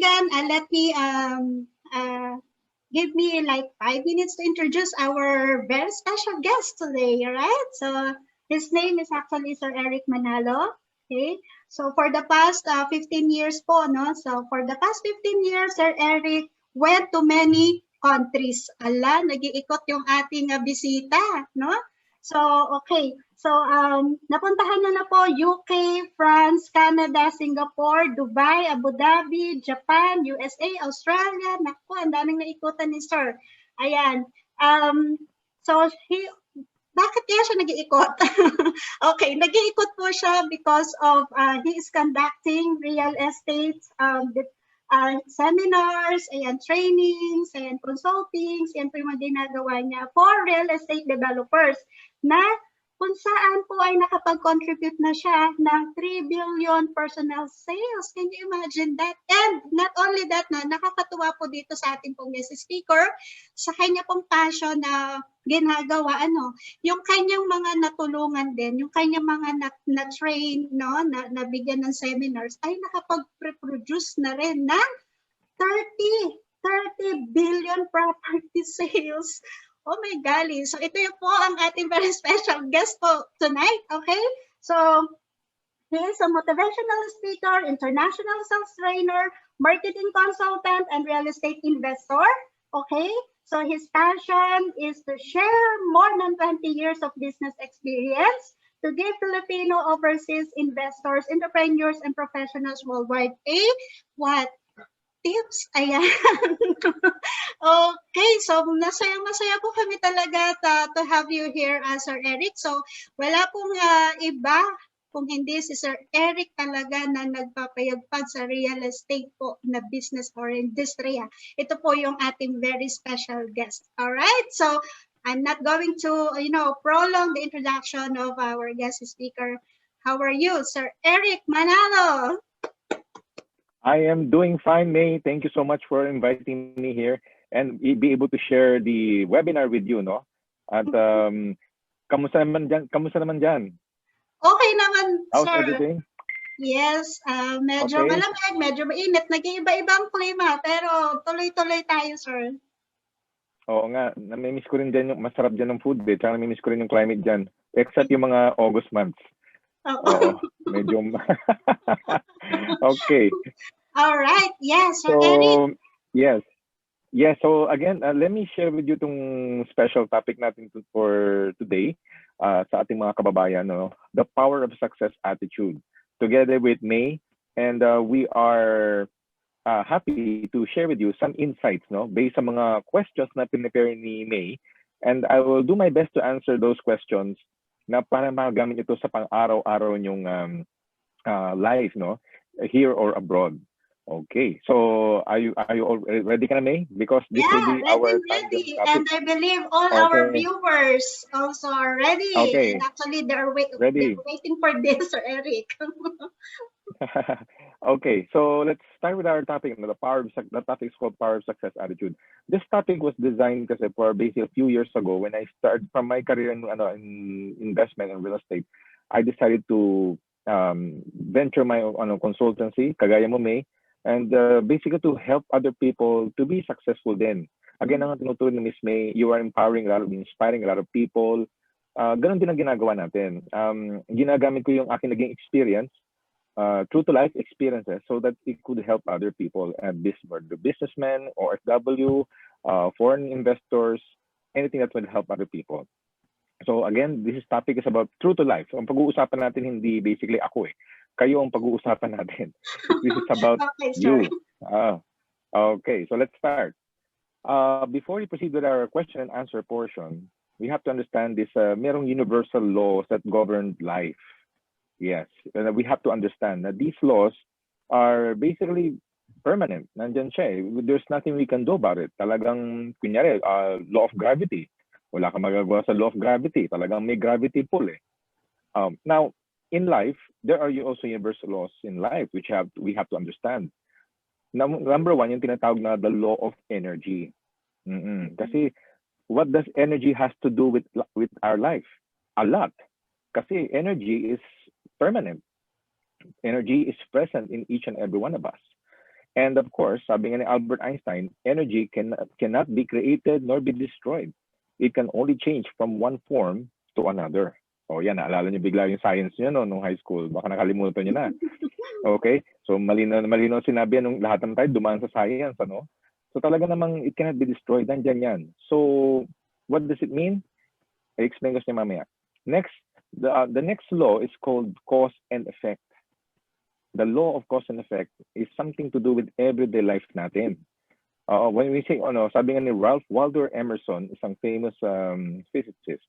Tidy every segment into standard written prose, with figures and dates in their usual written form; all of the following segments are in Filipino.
again, let me give me like 5 minutes to introduce our very special guest today, right? So his name is actually Sir Eric Manalo. Okay. So for the past 15 years po, no? So for the past 15 years, Sir Eric went to many countries. Ala, nag-iikot yung ating bisita, no? So, okay. So, napuntahan niya na po UK, France, Canada, Singapore, Dubai, Abu Dhabi, Japan, USA, Australia. Naku, ang daming naikutan ni Sir. Ayan. So, bakit kaya siya nag-iikot? Okay, nag-iikot po siya because of he is conducting real estate seminars, ayan, trainings, ayan, consultings, yan po yung mga ginagawa niya for real estate developers na kung saan po ay nakapag-contribute na siya ng 3 billion personal sales. Can you imagine that? And not only that, na nakakatuwa po dito sa ating pong guest speaker, sa kanya pong passion na ginagawa, yung kanyang mga natulungan din, yung kanyang mga na-train, no, nabigyan ng seminars, ay nakapag-produce na rin ng 30 billion property sales. Oh my golly. So ito yung po ang ating very special guest po tonight. Okay? So he is a motivational speaker, international sales trainer, marketing consultant, and real estate investor. Okay? So his passion is to share more than 20 years of business experience to give Filipino overseas investors, entrepreneurs, and professionals worldwide what? Tips. Ayan. Okay, so masaya po kami talaga to have you here, Sir Eric. So wala pong iba kung hindi si Sir Eric talaga na nagpapayagpag sa real estate po na business or industriya. Ito po yung ating very special guest. Alright, so I'm not going to, prolong the introduction of our guest speaker. How are you, Sir Eric Manalo? I am doing fine, May. Thank you so much for inviting me here and be able to share the webinar with you, no? At kamusta naman dyan? Okay naman, How's sir. everything? Yes, medyo okay. Malamig, medyo mainit, nag-iiba-ibang klima, pero tuloy-tuloy tayo, sir. Oo nga, namimiss ko rin dyan yung masarap dyan ng food, tsaka namimiss ko rin yung climate dyan, except yung mga August months. Oo, medyo... Okay. All right. Yes, Sir Eric. Yes. So again, let me share with you tong special topic natin for today sa ating mga kababayan, no? The power of success attitude. Together with May, and we are happy to share with you some insights, no, based sa mga questions na pinipare ni May, and I will do my best to answer those questions na para magamit ito sa pang-araw-araw nyong life, no, here or abroad. Okay, so are you all ready, ka na, May? Because this will be our ready. And I believe all our viewers also are ready. Okay. And actually, they're waiting for this, Sir Eric. Okay, so let's start with our topic. The topic is called Power of Success Attitude. This topic was designed kasi for basically a few years ago when I started from my career in investment and real estate. I decided to venture my consultancy, kagaya mo, May, and basically to help other people to be successful then. Again, ang tinuturo ni Miss May, you are inspiring a lot of people. Ganon din ang ginagawa natin. Ginagamit ko yung aking naging experience, true to life experiences, so that it could help other people, the businessmen, OFW, foreign investors, anything that will help other people. So again, this topic is about true to life. So ang pag-uusapan natin hindi basically ako kayo ang pag-uusapan natin. This is about you. Okay, so let's start. Before we proceed with our question and answer portion, we have to understand this merong universal laws that govern life. Yes, we have to understand that these laws are basically permanent. Nandyan siya. There's nothing we can do about it. Talagang, kunyari, law of gravity. Wala kang magagawa sa law of gravity. Talagang may gravity pull . Now, in life, there are also universal laws in life which we have to understand. Number one, yung tinatawag na the law of energy. Kasi what does energy has to do with our life? A lot. Kasi energy is permanent. Energy is present in each and every one of us. And of course, sabi nga ni Albert Einstein, energy cannot be created nor be destroyed. It can only change from one form to another. O yan, naalala niyo bigla yung science niyo no, nung high school. Baka nakalimutan niyo na. Okay? So malinaw sinabi nung lahat ng tayo dumaan sa science, ano? So talaga namang it cannot be destroyed. Nandiyan yan. So what does it mean? I-explain ko sa inyo mamaya. Next, the next law is called cause and effect. The law of cause and effect is something to do with everyday life natin. When we say, sabi nga ni Ralph Waldo Emerson, isang famous physicist,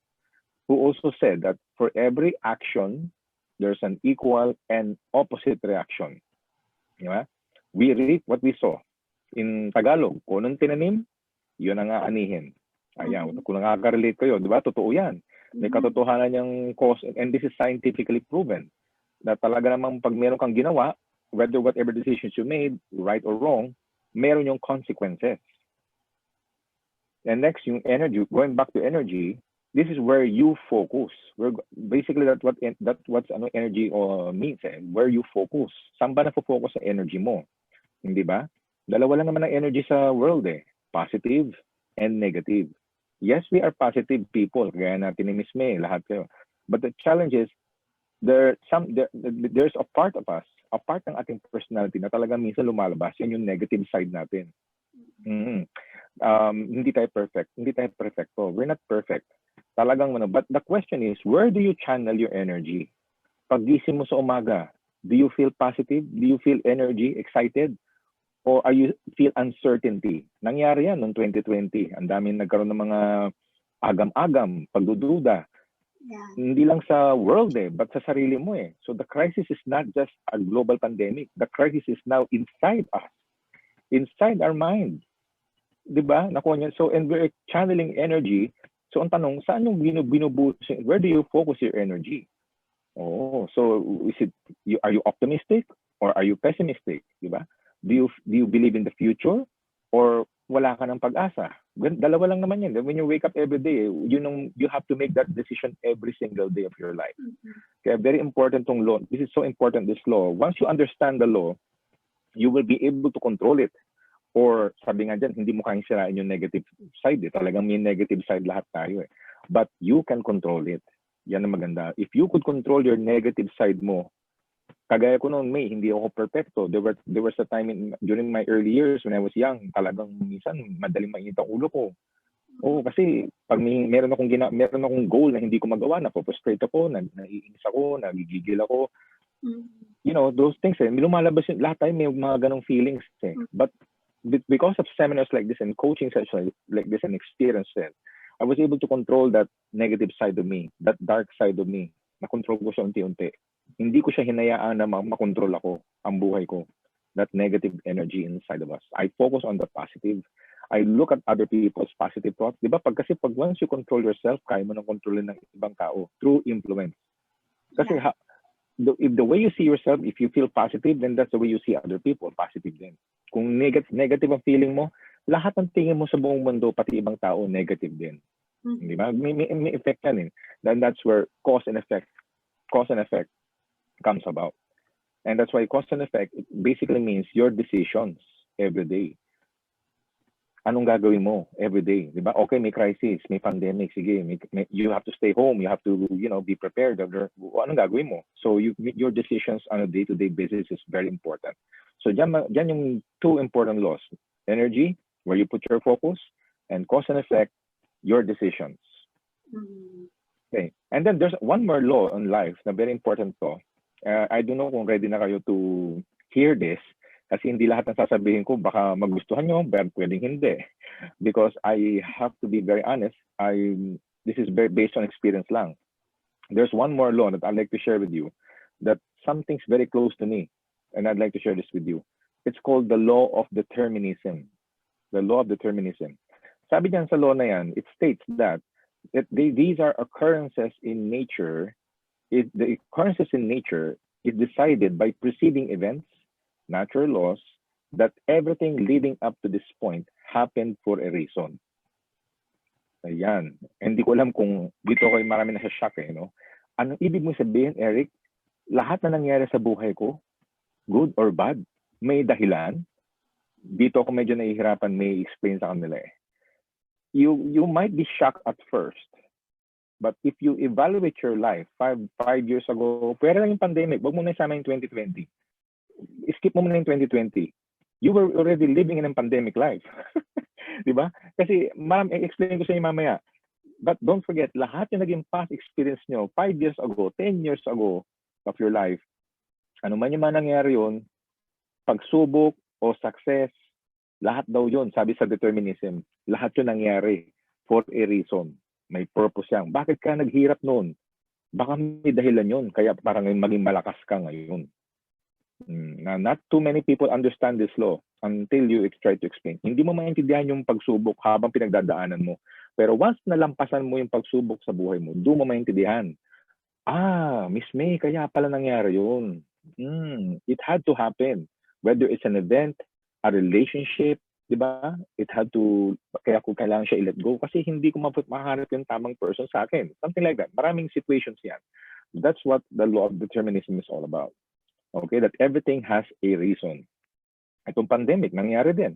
who also said that for every action, there's an equal and opposite reaction. Diba? We reap what we sow. In Tagalog, kung anong tinanim, yun ang aanihin. Ayan, kung nakaka-relate kayo, di ba? Totoo yan. May katotohanan yung cause, and this is scientifically proven. Na talaga namang pag meron kang ginawa, whether whatever decisions you made, right or wrong, meron yung consequences. And next, yung energy, going back to energy, this is where you focus. Basically, that's what energy means. Where you focus. Saan ba na-focus sa energy mo? Hindi ba? Dalawa lang naman ang energy sa world positive and negative. Yes, we are positive people. Kaya natin ni Miss May, lahat kayo. But the challenge is, there's a part of us, a part ng ating personality na talagang minsan lumalabas. Yan yung negative side natin. Hindi tayo perfect. Hindi tayo perfecto. We're not perfect. Talagang but the question is, where do you channel your energy? Pag gising mo sa umaga, do you feel positive? Do you feel energy, excited? Or are you feel uncertainty? Nangyari yan noong 2020. Ang daming nagkaroon ng mga agam-agam, pagdududa. Yeah. Hindi lang sa world but sa sarili mo So the crisis is not just a global pandemic. The crisis is now inside us. Inside our mind. Diba? Nakuha niya. So, and we're channeling energy. So ang tanong, saan yung binubusin? Where do you focus your energy? So are you optimistic or are you pessimistic? Diba? Do you believe in the future or wala ka ng pag-asa? Dalawa lang naman yan. When you wake up every day, you have to make that decision every single day of your life. Kaya very important tong law. This is so important, this law. Once you understand the law, you will be able to control it. Or sabi nga dyan, hindi mo kayang sirain yung negative side. Talagang may negative side lahat tayo But you can control it. Yan ang maganda. If you could control your negative side mo, kagaya ko noon, hindi ako perfecto. There was a time during my early years when I was young, talagang minsan madaling mainit ang ulo ko. Kasi pag meron akong goal na hindi ko magawa, na-frustrate ako, naiinis ako, nagigigil ako. Those things lumalabas yun. Lahat tayo may mga ganong feelings But because of seminars like this and coaching sessions like this and experiences, I was able to control that negative side of me, that dark side of me. Na-control ko siya unti-unti. Hindi ko siya hinayaan na makontrol ako, ang buhay ko. That negative energy inside of us. I focus on the positive. I look at other people's positive thoughts. Diba? Kasi once you control yourself, kaya mo nang kontrolin ng ibang tao through influence. Kasi if the way you see yourself, if you feel positive, then that's the way you see other people, positive din. Kung negative ang feeling mo, lahat ng tingin mo sa buong mundo, pati ibang tao, negative din. Diba? May effect yan Then that's where cause and effect comes about. And that's why cause and effect, it basically means your decisions every day. Anong gagawin mo every day? Diba? Okay, may crisis, may pandemic, sige, you have to stay home, you have to, be prepared. Anong gagawin mo? So your decisions on a day-to-day basis is very important. So dyan yung two important laws. Energy, where you put your focus, and cause and effect, your decisions. Okay. And then there's one more law in life na very important to. I don't know kung ready na kayo to hear this kasi hindi lahat ng sasabihin ko baka magustuhan nyo, pero pwedeng hindi. Because I have to be very honest, this is very based on experience lang. There's one more law that I'd like to share with you that something's very close to me and I'd like to share this with you. It's called the law of determinism. The law of determinism. Sabi diyan sa law na yan, it states that these are occurrences in nature. The occurrences in nature is decided by preceding events, natural laws, that everything leading up to this point happened for a reason. Ayan. Hindi ko alam kung dito ko marami na shock Anong ibig mo sabihin, Eric? Lahat na nangyari sa buhay ko, good or bad, may dahilan. dito ako medyo nahihirapan may explain sa kanila eh. You might be shocked at first, but if you evaluate your life 5 years ago, pwede lang yung pandemic, wag mo na isama yung 2020. Skip mo muna yung 2020. You were already living in a pandemic life. Di ba? Kasi, ma'am, explain ko sa inyo mamaya. But don't forget, lahat yung naging past experience nyo, 5 years ago, 10 years ago of your life, ano man yung nangyari yun, pagsubok o success, lahat daw yun, sabi sa determinism, lahat yun nangyari for a reason. May purpose yan. Bakit ka naghirap noon? Baka may dahilan yun, kaya parang maging malakas ka ngayon. Now, not too many people understand this law until you try to explain. Hindi mo maintindihan yung pagsubok habang pinagdadaanan mo. Pero once nalampasan mo yung pagsubok sa buhay mo, doon mo maintindihan. Miss May, kaya pala nangyari yun. It had to happen. Whether it's an event, a relationship, di ba? It had to, kaya ko kailangan siya i-let go kasi hindi ko mahanap yung tamang person sa akin. Something like that. Maraming situations yan. That's what the law of determinism is all about. Okay, that everything has a reason. Itong pandemic, nangyari din.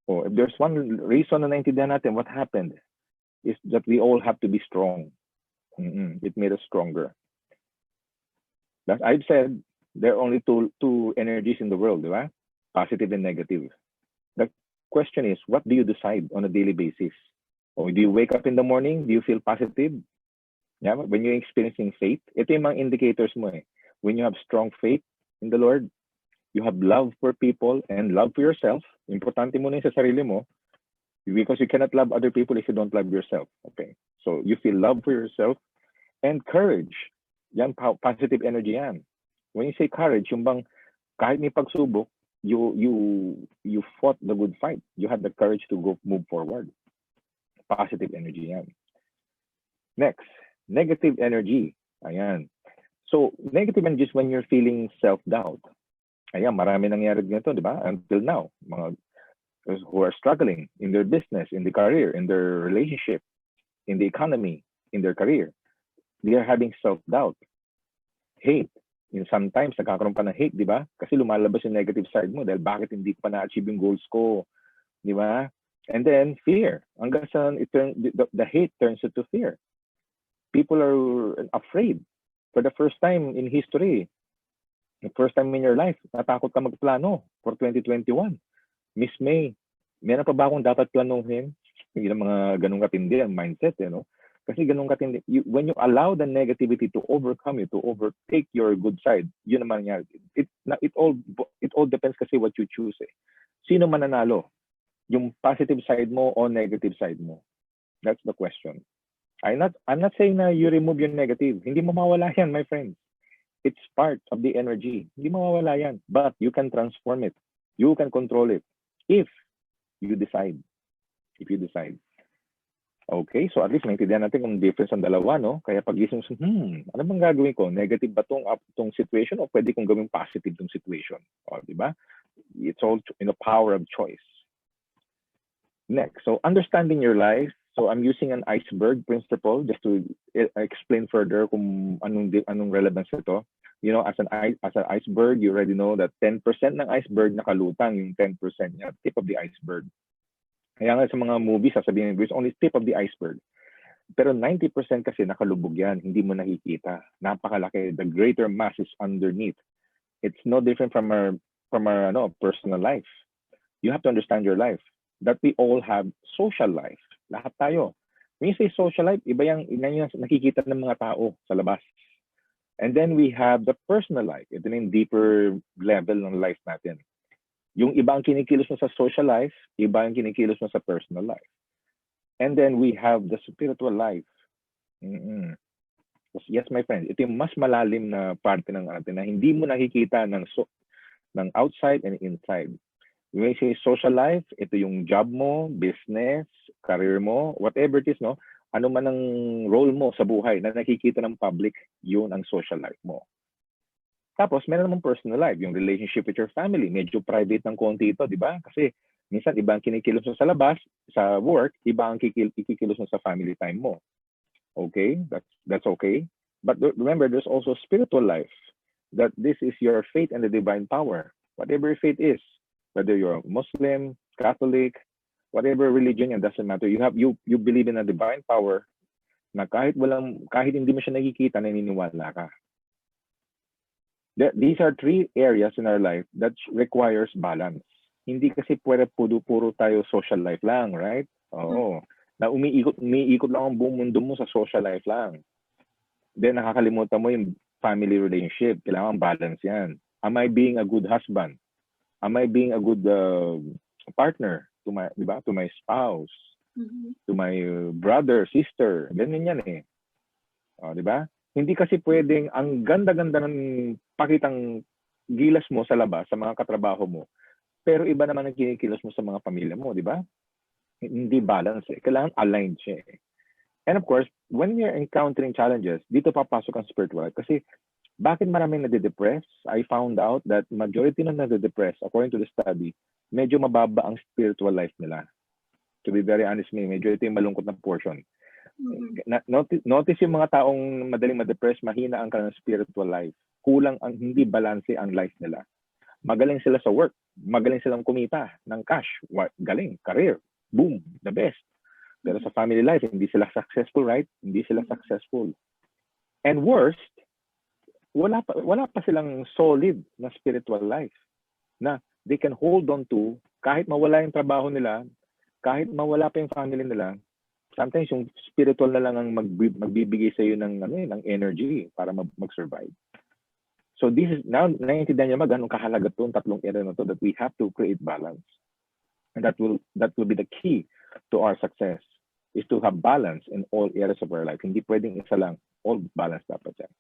If there's one reason na naintindihan natin what happened, is that we all have to be strong. It made us stronger. As I've said, there are only two energies in the world, di ba? Positive and negative. The question is, what do you decide on a daily basis? Do you wake up in the morning? Do you feel positive? Yeah, when you're experiencing faith, ito yung mga indicators mo eh. When you have strong faith in the Lord, you have love for people and love for yourself. Importante mo na sa sarili mo because you cannot love other people if you don't love yourself. Okay, so you feel love for yourself and courage. Yan, positive energy yan. When you say courage, yung bang kahit may pagsubok, you fought the good fight. You had the courage to move forward. Positive energy yan. Next, negative energy. Ayan. So, negative energy is when you're feeling self-doubt. Ayan, marami nangyari dito, di ba? Until now, mga who are struggling in their business, in the career, in their relationship, in the economy, in their career. They are having self-doubt. Hate. Sometimes, nagkakaroon pa ng hate, di ba? Kasi lumalabas yung negative side mo dahil bakit hindi ko pa na-achieve yung goals ko. Di ba? And then, fear. Hanggang sa the hate turns into fear. People are afraid. For the first time in history, the first time in your life, natakot ka magplano for 2021. Miss May, meron pa ba akong dapat planuhin? Hindi na mga ganun katindi ang mindset, Kasi ganun katindi. When you allow the negativity to overcome you, to overtake your good side, yun naman yan. It all depends kasi what you choose eh. Sino mananalo? Yung positive side mo o negative side mo? That's the question. I'm not saying na you remove your negative. Hindi mo mawala yan, my friends. It's part of the energy. Hindi mawawala yan. But you can transform it. You can control it. If you decide. If you decide. Okay, so at least maintindihan natin kung difference ang dalawa, no? Kaya pag-isip, ano bang gagawin ko? Negative ba tong situation o pwede kong gawing positive tong situation? Di ba? It's all in the power of choice. Next, so understanding your life. So I'm using an iceberg principle just to explain further kung anong relevance ito. As an iceberg, you already know that 10% ng iceberg nakalutang, yung 10% niya, tip of the iceberg. Kaya nga sa mga movies, sasabihin it's only tip of the iceberg. Pero 90% kasi nakalubog yan, hindi mo nakikita. Napakalaki. The greater mass is underneath. It's no different from our personal life. You have to understand your life. That we all have social life. Lahat tayo. When you say social life, iba yung nakikita ng mga tao sa labas. And then we have the personal life. Ito na yung deeper level ng life natin. Yung iba ang kinikilos mo sa social life, iba ang kinikilos mo sa personal life. And then we have the spiritual life. Yes, my friend, ito yung mas malalim na parte ng atin na hindi mo nakikita ng outside and inside. When you say social life, ito yung job mo, business, career mo, whatever it is, no? Ano man ang role mo sa buhay na nakikita ng public, yun ang social life mo. Tapos, meron namang personal life, yung relationship with your family. Medyo private ng konti ito, di ba? Kasi minsan, iba ang kinikilos mo sa labas, sa work, iba ang kikilos mo sa family time mo. Okay? That's okay. But remember, there's also spiritual life. That this is your faith and the divine power. Whatever your faith is. Whether you're Muslim, Catholic, whatever religion, it doesn't matter. You believe in a divine power na kahit hindi mo siya nakikita, naniniwala ka. These are three areas in our life that requires balance. Hindi kasi puro tayo social life lang, right? Oo. Na umiikot lang ang buong mundo mo sa social life lang. Then nakakalimutan mo yung family relationship. Kailangan balance yan. Am I being a good husband? Am I being a good partner to my, di ba? To my spouse, to my brother, sister. Ganyan yan eh. Di ba? Hindi kasi pwedeng ang ganda-ganda ng pakitang gilas mo sa labas, sa mga katrabaho mo, pero iba naman ang kinikilos mo sa mga pamilya mo, di ba? Hindi balance eh. Kailangan aligned siya eh. And of course, when you're encountering challenges, dito papasok ang spiritual life. Kasi bakit maraming nade-depress? I found out that majority ng nade-depress, according to the study, medyo mababa ang spiritual life nila. To be very honest, medyo ito yung malungkot na portion. Notice yung mga taong madaling ma-depress, mahina ang kanilang spiritual life. Kulang ang hindi balanse ang life nila. Magaling sila sa work, magaling silang kumita ng cash, galing, career, boom, the best. Pero sa family life, hindi sila successful, right? Hindi sila successful. And worst, wala pa silang solid na spiritual life na they can hold on to kahit mawala yung trabaho nila, kahit mawala pa yung family nila. Sometimes yung spiritual na lang ang magbibigay sa iyo ng energy para mag-survive. So this is now naiintindihan niyo ganun kahalaga tong tatlong area na to that we have to create balance. And that will be the key to our success, is to have balance in all areas of our life. Hindi pwedeng isa lang, all balance dapat yan.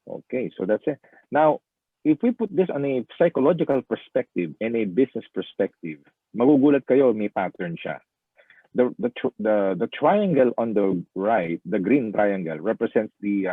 Okay, so that's it. Now, if we put this on a psychological perspective and a business perspective, magugulat kayo, may pattern siya. The triangle on the right, the green triangle, represents the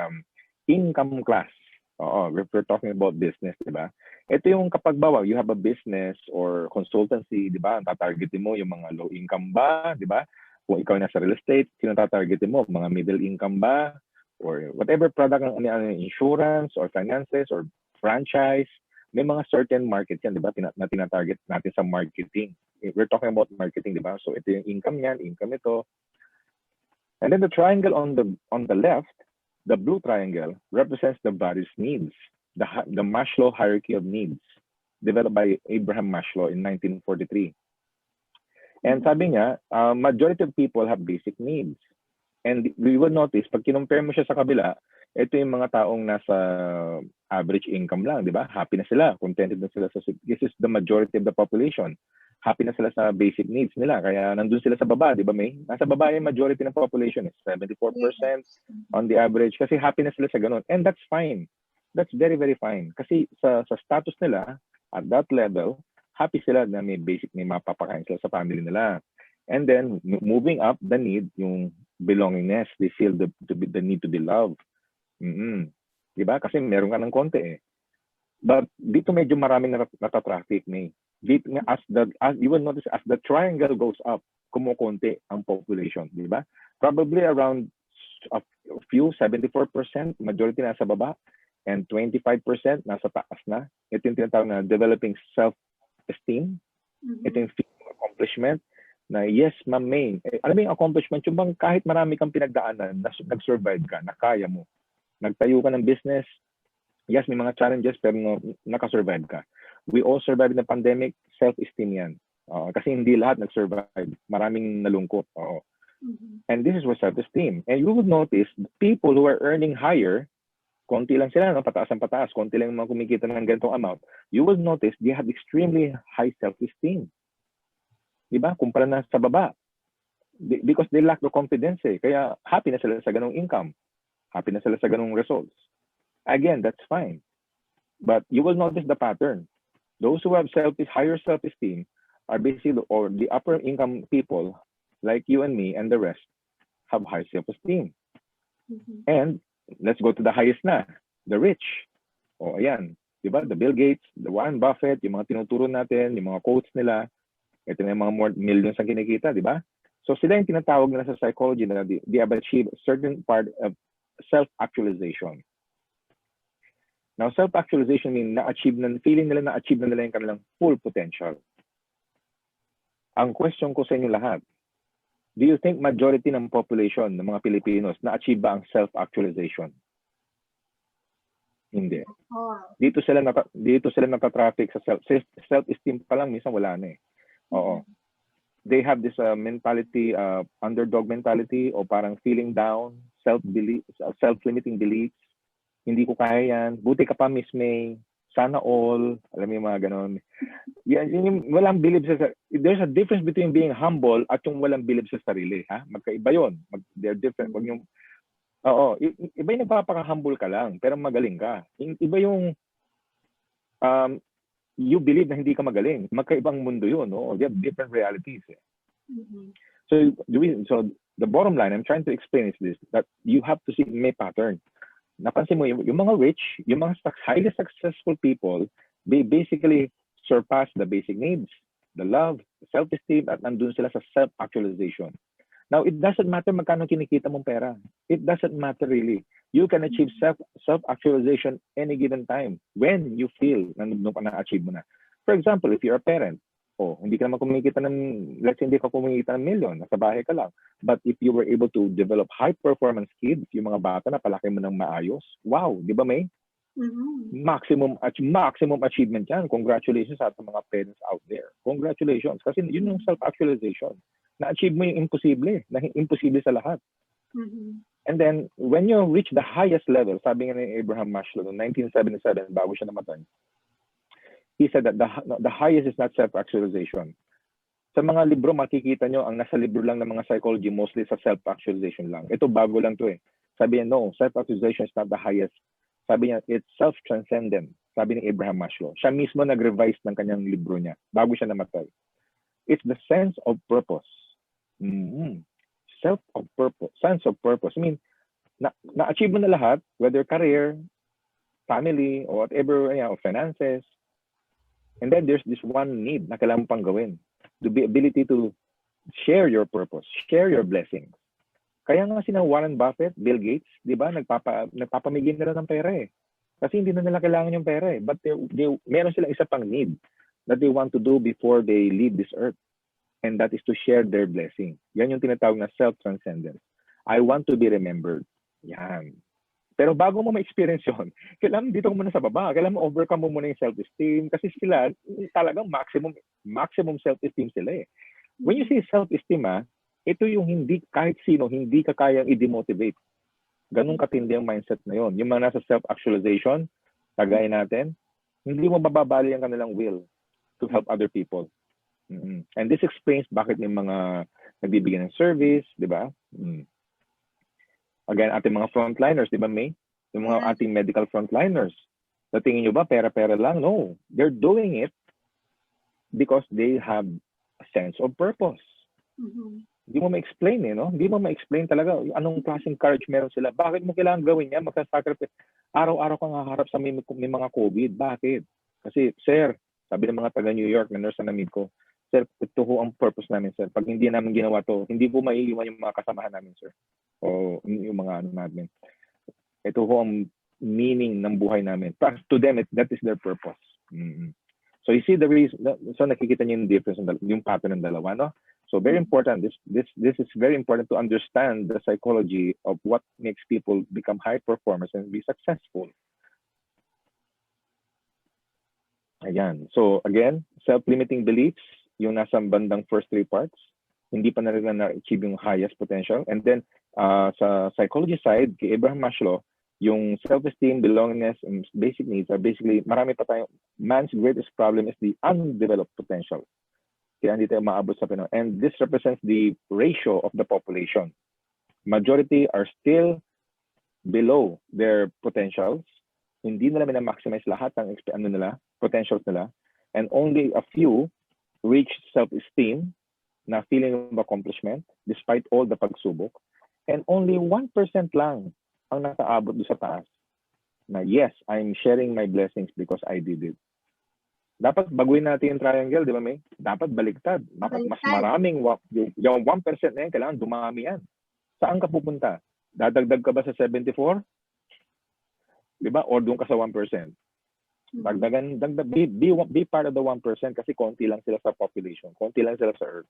income class. If we're talking about business, di ba? Ito yung kapag bawa, you have a business or consultancy, di ba? Ang tatargetin mo yung mga low income ba, di ba? Kung ikaw nasa real estate, sino tatargetin mo? Mga middle income ba? Or whatever product, insurance or finances or franchise, may mga certain markets yan, di ba? Na tinatarget natin sa marketing. If we're talking about marketing, di ba? So ito yung income yan, income ito. And then the triangle on the left, the blue triangle, represents the body's needs, the Maslow hierarchy of needs, developed by Abraham Maslow in 1943. And sabi niya, majority of people have basic needs. And we will notice, pag kinumpare mo siya sa kabila, ito yung mga taong nasa average income lang, di ba? Happy na sila, contented na sila. This is the majority of the population. Happy na sila sa basic needs nila. Kaya nandun sila sa baba, di ba, May? Nasa baba yung majority ng population, 74% on the average. Kasi happy na sila sa ganun. And that's fine. That's very, very fine. Kasi sa status nila, at that level, happy sila na may basic, may mapapakain sila sa family nila. And then, moving up the need, yung belongingness, they feel the need to be loved. Di ba? Kasi meron ka ng konti eh. But dito medyo maraming natatraffic, May. As you will notice, as the triangle goes up, kumukonti ang population, di ba? Probably around a few, 74%, majority nasa baba, and 25% nasa taas na. Ito yung tinatawag na developing self-esteem. Ito yung accomplishment na yes, ma'am May. Alam mo yung accomplishment, yung bang kahit marami kang pinagdaanan, nag-survive ka, nakaya mo. Nagtayo ka ng business, yes, may mga challenges, pero nakasurvive ka. We all survived the pandemic, self-esteem yan. Kasi hindi lahat nag-survive. Maraming nalungkot. And this is where self-esteem. And you would notice, people who are earning higher, konti lang sila, no? Pataas ang pataas, konti lang mga kumikita ng ganitong amount, you will notice they have extremely high self-esteem. Diba? Kumpara na sa baba. Because they lack the confidence eh. Kaya happy na sila sa ganong income. Happy na sila sa ganong results. Again, that's fine. But you will notice the pattern. Those who have higher self-esteem are basically, or the upper income people, like you and me and the rest, have high self-esteem. And let's go to the highest na, the rich. Ayan. Diba? The Bill Gates, the Warren Buffett, yung mga tinuturo natin, yung mga quotes nila, ito na yung mga more millions ang kinikita, diba? So sila yung tinatawag nila sa psychology na they have achieved a certain part of self-actualization. Now, self-actualization means feeling nila na-achieve na nila yung kanilang full potential. Ang question ko sa inyo lahat, do you think majority ng population ng mga Pilipinos na-achieve ba ang self-actualization? Hindi. Oh. Dito sila nata-traffic sa self-esteem pa lang, minsan wala na eh. Oo. They have this mentality, underdog mentality, o parang feeling down, self-limiting beliefs. Hindi ko kaya yan. Buti ka pa, Miss May. Sana all. Alam mo yung mga ganon. Yung walang believe sa... There's a difference between being humble at yung walang believe sa sarili. Ha? Magkaiba yun. They're different. Wag yung... Oo. Iba yung nagpapaka-humble ka lang, pero magaling ka. Iba yung... you believe na hindi ka magaling. Magkaibang mundo yun. No? They have different realities. Eh. So the bottom line I'm trying to explain is this, that you have to see may pattern. Napansin mo, yung mga rich, yung mga highly successful people, they basically surpass the basic needs, the love, self-esteem, at nandun sila sa self-actualization. Now, it doesn't matter magkano kinikita mong pera. It doesn't matter really. You can achieve self-actualization any given time when you feel na na-achieve mo na. For example, if you're a parent, hindi ka naman kumikita ng, let's say hindi ka kumikita ng million, nasa bahay ka lang. But if you were able to develop high-performance kids, yung mga bata na palaki mo ng maayos, wow, di ba May? Maximum achievement yan. Congratulations sa ating mga parents out there. Congratulations. Kasi yun yung self-actualization. Na-achieve mo yung imposible, na imposible sa lahat. And then, when you reach the highest level, sabi nga ni Abraham Maslow, noong 1977, bago siya namatay, he said that the highest is not self-actualization. Sa mga libro, makikita nyo, ang nasa libro lang ng mga psychology, mostly sa self-actualization lang. Ito, bago lang to eh. Sabi niya, no, self-actualization is not the highest. Sabi niya, it's self-transcendent. Sabi ni Abraham Maslow. Siya mismo nag-revise ng kanyang libro niya, bago siya namatay. It's the sense of purpose. Sense of purpose. I mean, na-achieve mo na lahat, whether career, family, or whatever, or finances. And then there's this one need na kailangan mo pang gawin. The ability to share your purpose, share your blessings. Kaya nga sina Warren Buffett, Bill Gates, di ba, nagpapamigay nila ng pera eh. Kasi hindi na nila kailangan yung pera eh. But meron silang isa pang need that they want to do before they leave this earth. And that is to share their blessing. Yan yung tinatawag na self-transcendence. I want to be remembered. Yan. Pero bago mo ma-experience yun, kailangan dito mo muna sa baba. Kailangan mo overcome mo muna yung self-esteem. Kasi sila, talagang maximum self-esteem sila eh. When you say self-esteem, ito yung hindi, kahit sino, hindi ka kayang i-demotivate. Ganun katindi ang mindset na yun. Yung mga nasa self-actualization, tagay natin, hindi mo mababali ang kanilang will to help other people. And this explains bakit yung mga nagbibigay ng service, di ba? Again, ating mga frontliners, di ba, May? Yung mga ating medical frontliners. So, tingin nyo ba, pera-pera lang? No. They're doing it because they have a sense of purpose. Hindi mo ma-explain eh, no? Hindi mo ma-explain talaga anong klaseng courage meron sila. Bakit mo kailangan gawin yan? Magsasacrifice. Araw-araw kang haharap sa may mga COVID. Bakit? Kasi, sir, sabi ng mga taga New York na nurse na namit ko, sir, ito ho ang purpose namin, sir. Pag hindi namin ginawa to, hindi po maiiwan yung mga kasamahan namin, sir. O yung mga ano namin. Ito ho ang meaning ng buhay namin. To them, that is their purpose. So you see the reason, so nakikita niyo yung difference, yung pattern ng dalawa, no? So very important, this is very important to understand the psychology of what makes people become high performers and be successful. Ayan. So again, self-limiting beliefs, yung nasa bandang first three parts, hindi pa na rin na-achieve yung highest potential. And then, sa psychology side, kay Abraham Maslow, yung self-esteem, belongingness, and basic needs are basically, marami pa tayo, man's greatest problem is the undeveloped potential. Kaya hindi tayo maabot sa Pinoy. And this represents the ratio of the population. Majority are still below their potentials. Hindi nila maximize lahat ng potentials nila. And only a few reach self-esteem na feeling of accomplishment despite all the pagsubok. And only 1% lang ang nakaabot doon sa taas na yes, I'm sharing my blessings because I did it. Dapat baguhin natin yung triangle, di ba, May? Dapat baliktad. Dapat mas maraming, yung 1% na yan, kailangan dumami yan. Saan ka pupunta? Dadagdag ka ba sa 74? Di ba? Or doon ka sa 1%? Dagdagan, be part of the 1% kasi konti lang sila sa population. Konti lang sila sa Earth.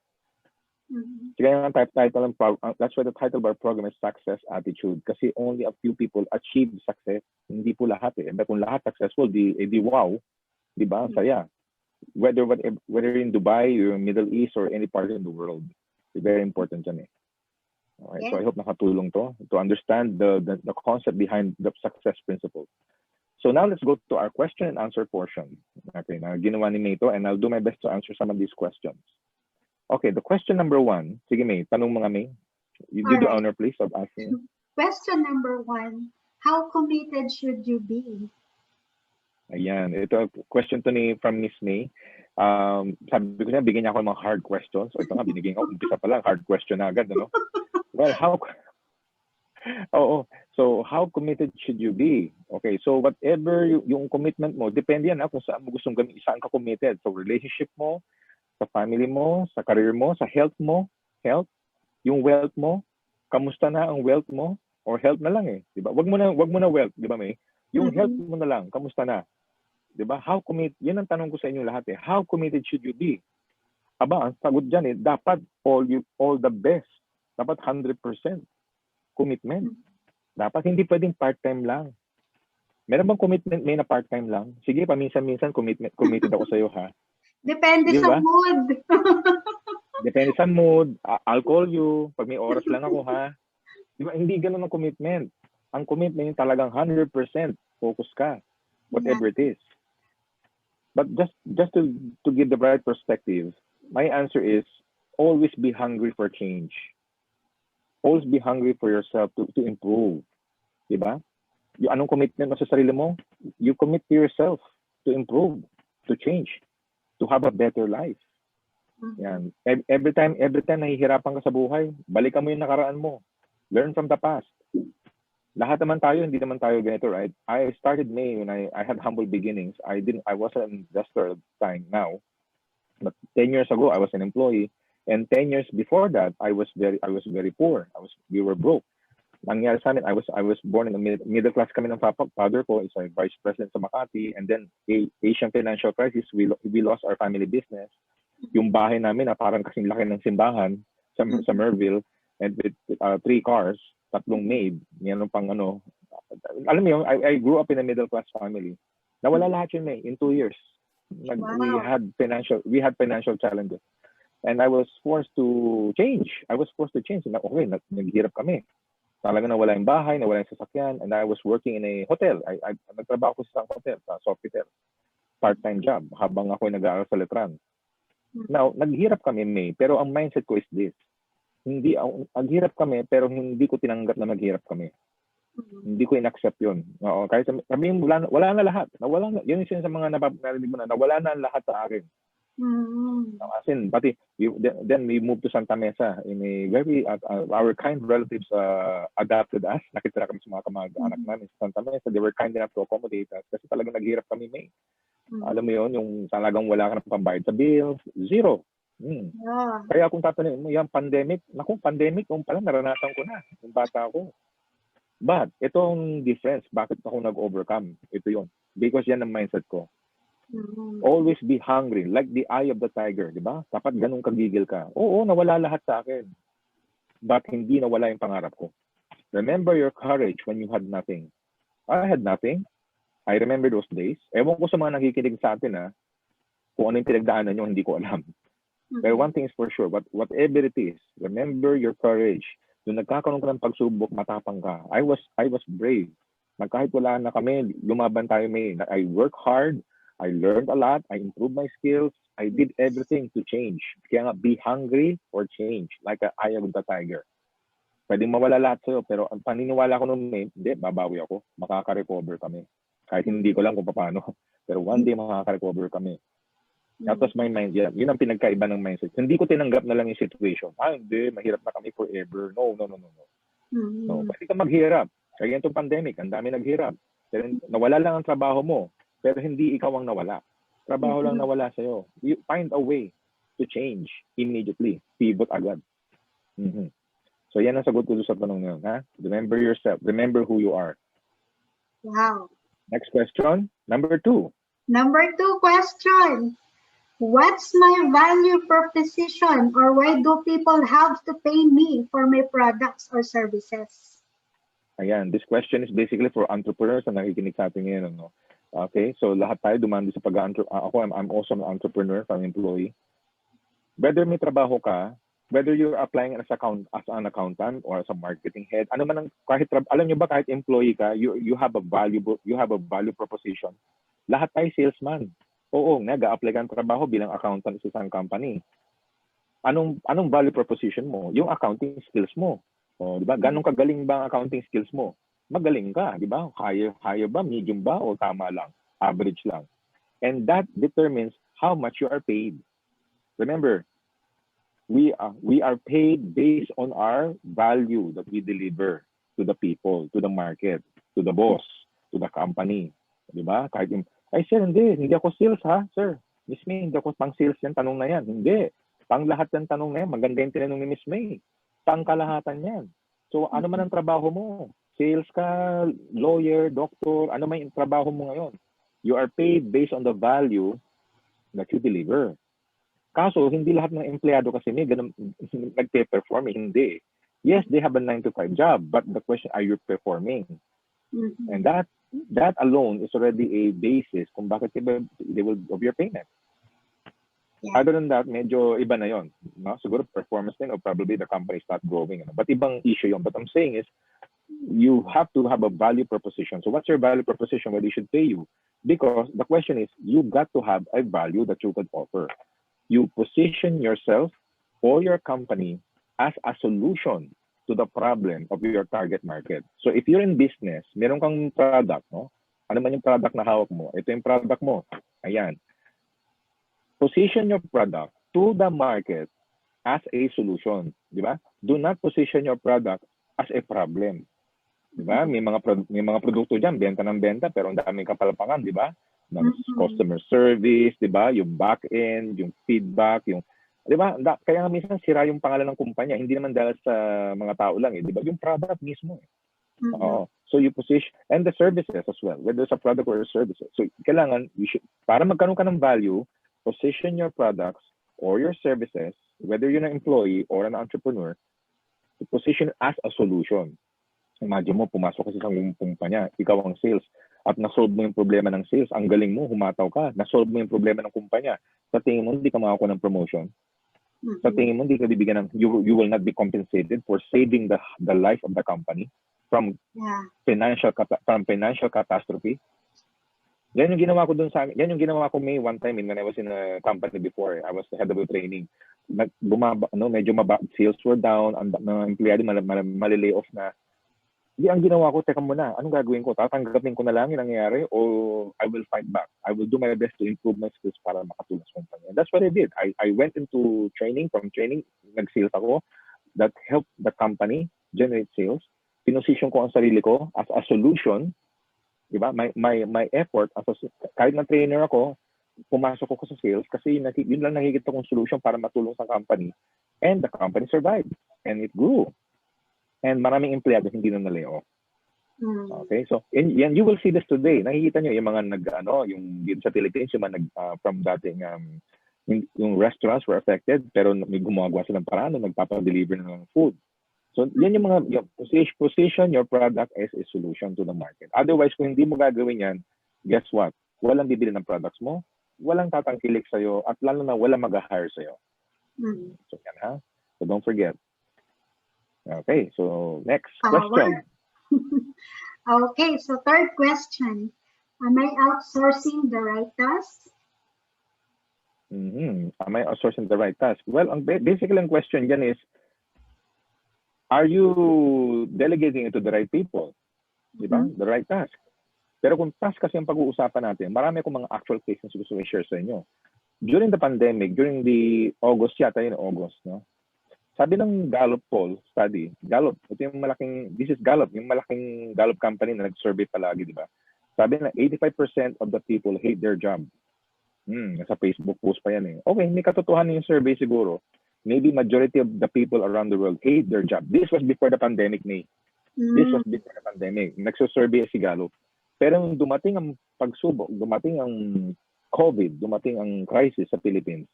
Kaya ang title ng that's why the title of our program is Success Attitude. Kasi only a few people achieve success. Hindi po lahat eh. And kung lahat successful, di wow. Di ba? Saya. Whether in Dubai or Middle East or any part in the world. It's very important yan eh. Alright, so I hope nakatulong to understand the concept behind the success principle. So now let's go to our question and answer portion. Okay, na ginawa ni May to, and I'll do my best to answer some of these questions. Okay, the question number 1. Sige May, tanong mga May. You do the honor please of asking. Question number 1. How committed should you be? Ayan, ito question to ni from Miss May. Sabi ko na, bigyan niya ako ng mga hard questions. So ito nga, binigyan ko, umpisa pa lang, hard question na agad, ano? Well, so how committed should you be? Okay, so whatever yung commitment mo, depende yan kung saan mo gustong saan ka committed. So relationship mo, sa family mo, sa career mo, sa health mo, yung wealth mo, kamusta na ang wealth mo, or health na lang eh, di ba? Wag mo na wealth, di ba May? Yung health mo na lang, kamusta na? Di ba? How committed, yan ang tanong ko sa inyo lahat eh. How committed should you be? Aba, ang sagot dyan eh, dapat all the best. Dapat 100% commitment. Dapat hindi pwedeng part-time lang. Meron bang commitment May na part-time lang? Sige, paminsan-minsan committed ako sa iyo ha. Depende sa mood. Depende sa mood. I'll call you pag may oras lang ako ha. Di ba? Hindi ganun ang commitment. Ang commitment yung talagang 100% focus ka. Whatever it is. But just to give the right perspective, my answer is always be hungry for change. Always be hungry for yourself to improve. Di ba? Yung anong commitment mo sa sarili mo? You commit to yourself to improve, to change, to have a better life. Yan. Every time nahihirapan ka sa buhay, balikan mo yung nakaraan mo. Learn from the past. Lahat naman tayo, hindi naman tayo ganito, right? I started May when I had humble beginnings. I was an investor at the time now. But 10 years ago, I was an employee. And 10 years before that, I was very poor. We were broke. Nangyari sa amin, I was born in a middle class kami ng father ko, is a vice president sa Makati, and then Asian financial crisis, we lost our family business. Yung bahay namin na parang kasing laki ng simbahan sa Merville, and with 3 cars, 3 maid, yan pang ano. Alam mo yun, I grew up in a middle class family. Nawala lahat yun in 2 years. We had financial challenges. And I was forced to change. Okay, naghirap kami. Talaga nawala yung bahay, nawala yung sasakyan, and I was working in a hotel. I nagtrabaho ko sa isang hotel, sa Sofitel. Part-time job, habang ako nag-aaral sa Letran. Now, naghirap kami, May, pero ang mindset ko is this. Naghirap kami, pero hindi ko tinanggap na maghirap kami. Hindi ko in-accept yun. Oo, kahit sabihin, wala na lahat. Yun yung sa mga narinig mo na, nawala na lahat sa akin. As in, then we moved to Santa Mesa in a very, our kind relatives adopted us. Nakitira kami sa mga kamag-anak namin sa Santa Mesa. They were kind enough to accommodate us kasi talagang naghirap kami, May. Alam mo yun, yung talagang wala ka na pambayad sa bills, zero. Kaya kung tatanungin mo, yung pandemic, yung pala naranasan ko na, yung bata ko. But, itong difference, bakit ako nag-overcome? Ito yun. Because yan ang mindset ko. Always be hungry, like the eye of the tiger, di ba? Dapat ganun kagigil ka. Oo, nawala lahat sa akin. But hindi nawala yung pangarap ko. Remember your courage when you had nothing. I had nothing. I remember those days. Ewan ko sa mga nakikinig sa atin kung ano yung pinagdaanan nyo, hindi ko alam. Pero one thing is for sure, whatever it is, remember your courage. Nung nagkakaroon ka ng pagsubok, matapang ka. I was brave. Kahit wala na kami, lumaban tayo, May. I work hard. I learned a lot. I improved my skills. I did everything to change. Kaya nga, be hungry for change. Like an eye of the tiger. Pwedeng mawala lahat sa'yo, pero ang paniniwala ko nung May, hindi, babawi ako. Makaka-recover kami. Kahit hindi ko lang kung paano. Pero one day, makaka-recover kami. That was my mind. Yeah. Yun ang pinagkaiba ng mindset. Hindi ko tinanggap na lang yung situation. Hindi, mahirap na kami forever. No. No, pwede ka maghirap. Kaya itong pandemic, ang dami naghirap. Pero nawala lang ang trabaho mo. Pero hindi ikaw ang nawala. Trabaho lang nawala sa'yo. You find a way to change immediately. Pivot agad. So yan ang sagot ko sa tanong ngayon. Remember yourself. Remember who you are. Wow. Next question. Number 2. Number 2 question. What's my value proposition or why do people have to pay me for my products or services? Ayan, this question is basically for entrepreneurs na nakikinig sa atin ngayon. Ano? Okay, so lahat tayo dumandi sa ako, I'm also an entrepreneur, I'm an employee. Whether may trabaho ka, whether you're applying as an accountant or as a marketing head, ano man ang alam niyo ba kahit employee ka, you have a value proposition. Lahat tayo salesman. Oo, nag-a-apply ka ng trabaho bilang accountant sa isang company. Anong value proposition mo? Yung accounting skills mo. O, di ba? Ganong kagaling ba ang accounting skills mo? Magaling ka, di ba? Higher ba, medium ba, o tama lang, average lang. And that determines how much you are paid. Remember, we are paid based on our value that we deliver to the people, to the market, to the boss, to the company. Di ba? Kahit ay sir, hindi ako sales ha, sir. Miss May, hindi ako pang sales yan, tanong na yan. Hindi. Pang lahat ng tanong na yan, maganda yung tinanong ni Miss May. Pang kalahatan yan. So ano man ang trabaho mo? Sales ka, lawyer, doctor, ano man yung trabaho mo ngayon? You are paid based on the value that you deliver. Kaso, hindi lahat ng empleyado kasi may ganun, nagpe-perform. Hindi. Yes, they have a 9-to-5 job, but the question, are you performing? Mm-hmm. And that alone is already a basis kung bakit they will of your payment. Yeah. Other than that, medyo iba na yon. No? Siguro performance din or probably the company is not growing. But ibang issue yon. But I'm saying is, you have to have a value proposition. So what's your value proposition where they should pay you? Because the question is, you got to have a value that you could offer. You position yourself or your company as a solution to the problem of your target market. So if you're in business, meron kang product, no? Ano man yung product na hawak mo? Ito yung product mo. Ayan. Position your product to the market as a solution, di ba? Do not position your product as a problem. Di ba? May mga produkto diyan, benta ng benta pero ang daming kapalpakan, di ba? Ng customer service, di ba? Yung back end, yung feedback, yung di ba? Kaya nga minsan sira yung pangalan ng kumpanya, hindi naman dahil sa mga tao lang eh, di ba? Yung product mismo eh. So you position and the services as well, whether it's a product or a services. So kailangan para magkaroon ka ng value, position your products or your services, whether you're an employee or an entrepreneur, to position as a solution. Imagine mo, pumasok ka sa isang kumpanya, ikaw ang sales, at nasolve mo yung problema ng sales, ang galing mo, humataw ka, nasolve mo yung problema ng kumpanya. Sa tingin mo, hindi ka makakuha ng promotion. Sa tingin mo, hindi ka bibigyan ng, you will not be compensated for saving the life of the company from financial catastrophe. Yan yung ginawa ko dun sa yan yung ginawa ko May one time when I was in a company before. I was the head of training. Medyo sales were down, ang empleyado malilay off na. Ang ginawa ko, teka muna, anong gagawin ko? Tatanggapin ko na lang yung nangyayari o I will fight back. I will do my best to improve my skills para makatulong sa kumpanya. That's what I did. I went into training. From training, nag-sales ako. That helped the company generate sales. Pinosisyon ko ang sarili ko as a solution. Diba? My effort, kahit na trainer ako, pumasok ako sa sales kasi yun lang nakikita kong solution para matulong sa company. And the company survived. And it grew. And maraming empleyado hindi na nalayoff. Okay, so and you will see this today. Nakikita nyo yung mga yung dito sa Philippines, yung mga from dating yung restaurants were affected pero may gumagawa silang paraan na nagpapa-deliver ng food. So yan yung mga position your product as a solution to the market. Otherwise, kung hindi mo gagawin yan, guess what? Walang bibili ng products mo, walang tatangkilik sa'yo, at lalo na walang mag-hire sa'yo. So yan ha. So don't forget. Okay, so next question. Okay, so third question. Am I outsourcing the right task? Am I outsourcing the right task? Well, basically ang question dyan is, are you delegating it to the right people? Diba? The right task. Pero kung task kasi ang pag-uusapan natin, marami akong mga actual cases gusto i-share sa inyo. During the pandemic, during the August, no? Sabi ng Gallup poll study, Gallup, ito yung this is Gallup, yung malaking Gallup company na nag-survey palagi, di ba? Sabi na 85% of the people hate their job. Nasa Facebook post pa yan eh. Okay, may katotohanan yung survey siguro. Maybe majority of the people around the world hate their job. This was before the pandemic, May. This was before the pandemic. Nagsusurvey si Gallup. Pero nung dumating ang pagsubok, dumating ang COVID, dumating ang crisis sa Philippines,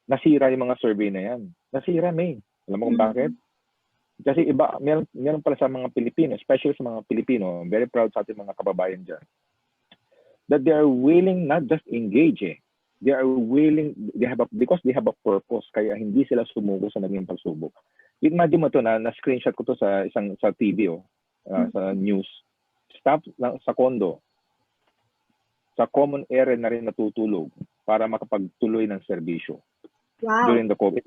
nasira yung mga survey na yan. Nasira, May. Alam mo kung bakit? Kasi iba, meron pala sa mga Pilipino, especially sa mga Pilipino, very proud sa ating mga kababayan dyan, that they are willing not just engage They are willing, because they have a purpose, kaya hindi sila sumuko sa naging pagsubok. Imagine mo to na-screenshot ko to sa TV, sa news. Staff sa condo, sa common area na rin natutulog para makapagtuloy ng serbisyo. Wow. During the COVID,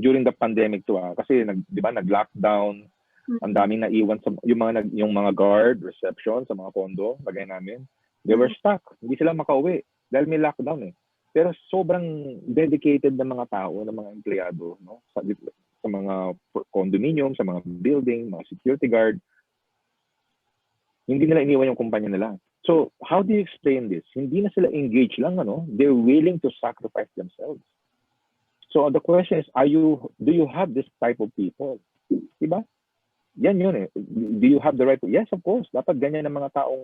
during the pandemic to kasi di ba nag-lockdown, ang daming naiwan sa yung mga guard, reception sa mga condo, bagay namin. They were stuck. Hindi sila makauwi dahil may lockdown Pero sobrang dedicated ng mga tao, ng mga empleyado, no? Sa mga condominium, sa mga building, mga security guard. Hindi nila iniwan yung kumpanya nila. So, how do you explain this? Hindi na sila engaged lang, They're willing to sacrifice themselves. So, the question is, do you have this type of people? Diba? Yan yun Do you have the right to? Yes, of course. Dapat ganyan ang mga taong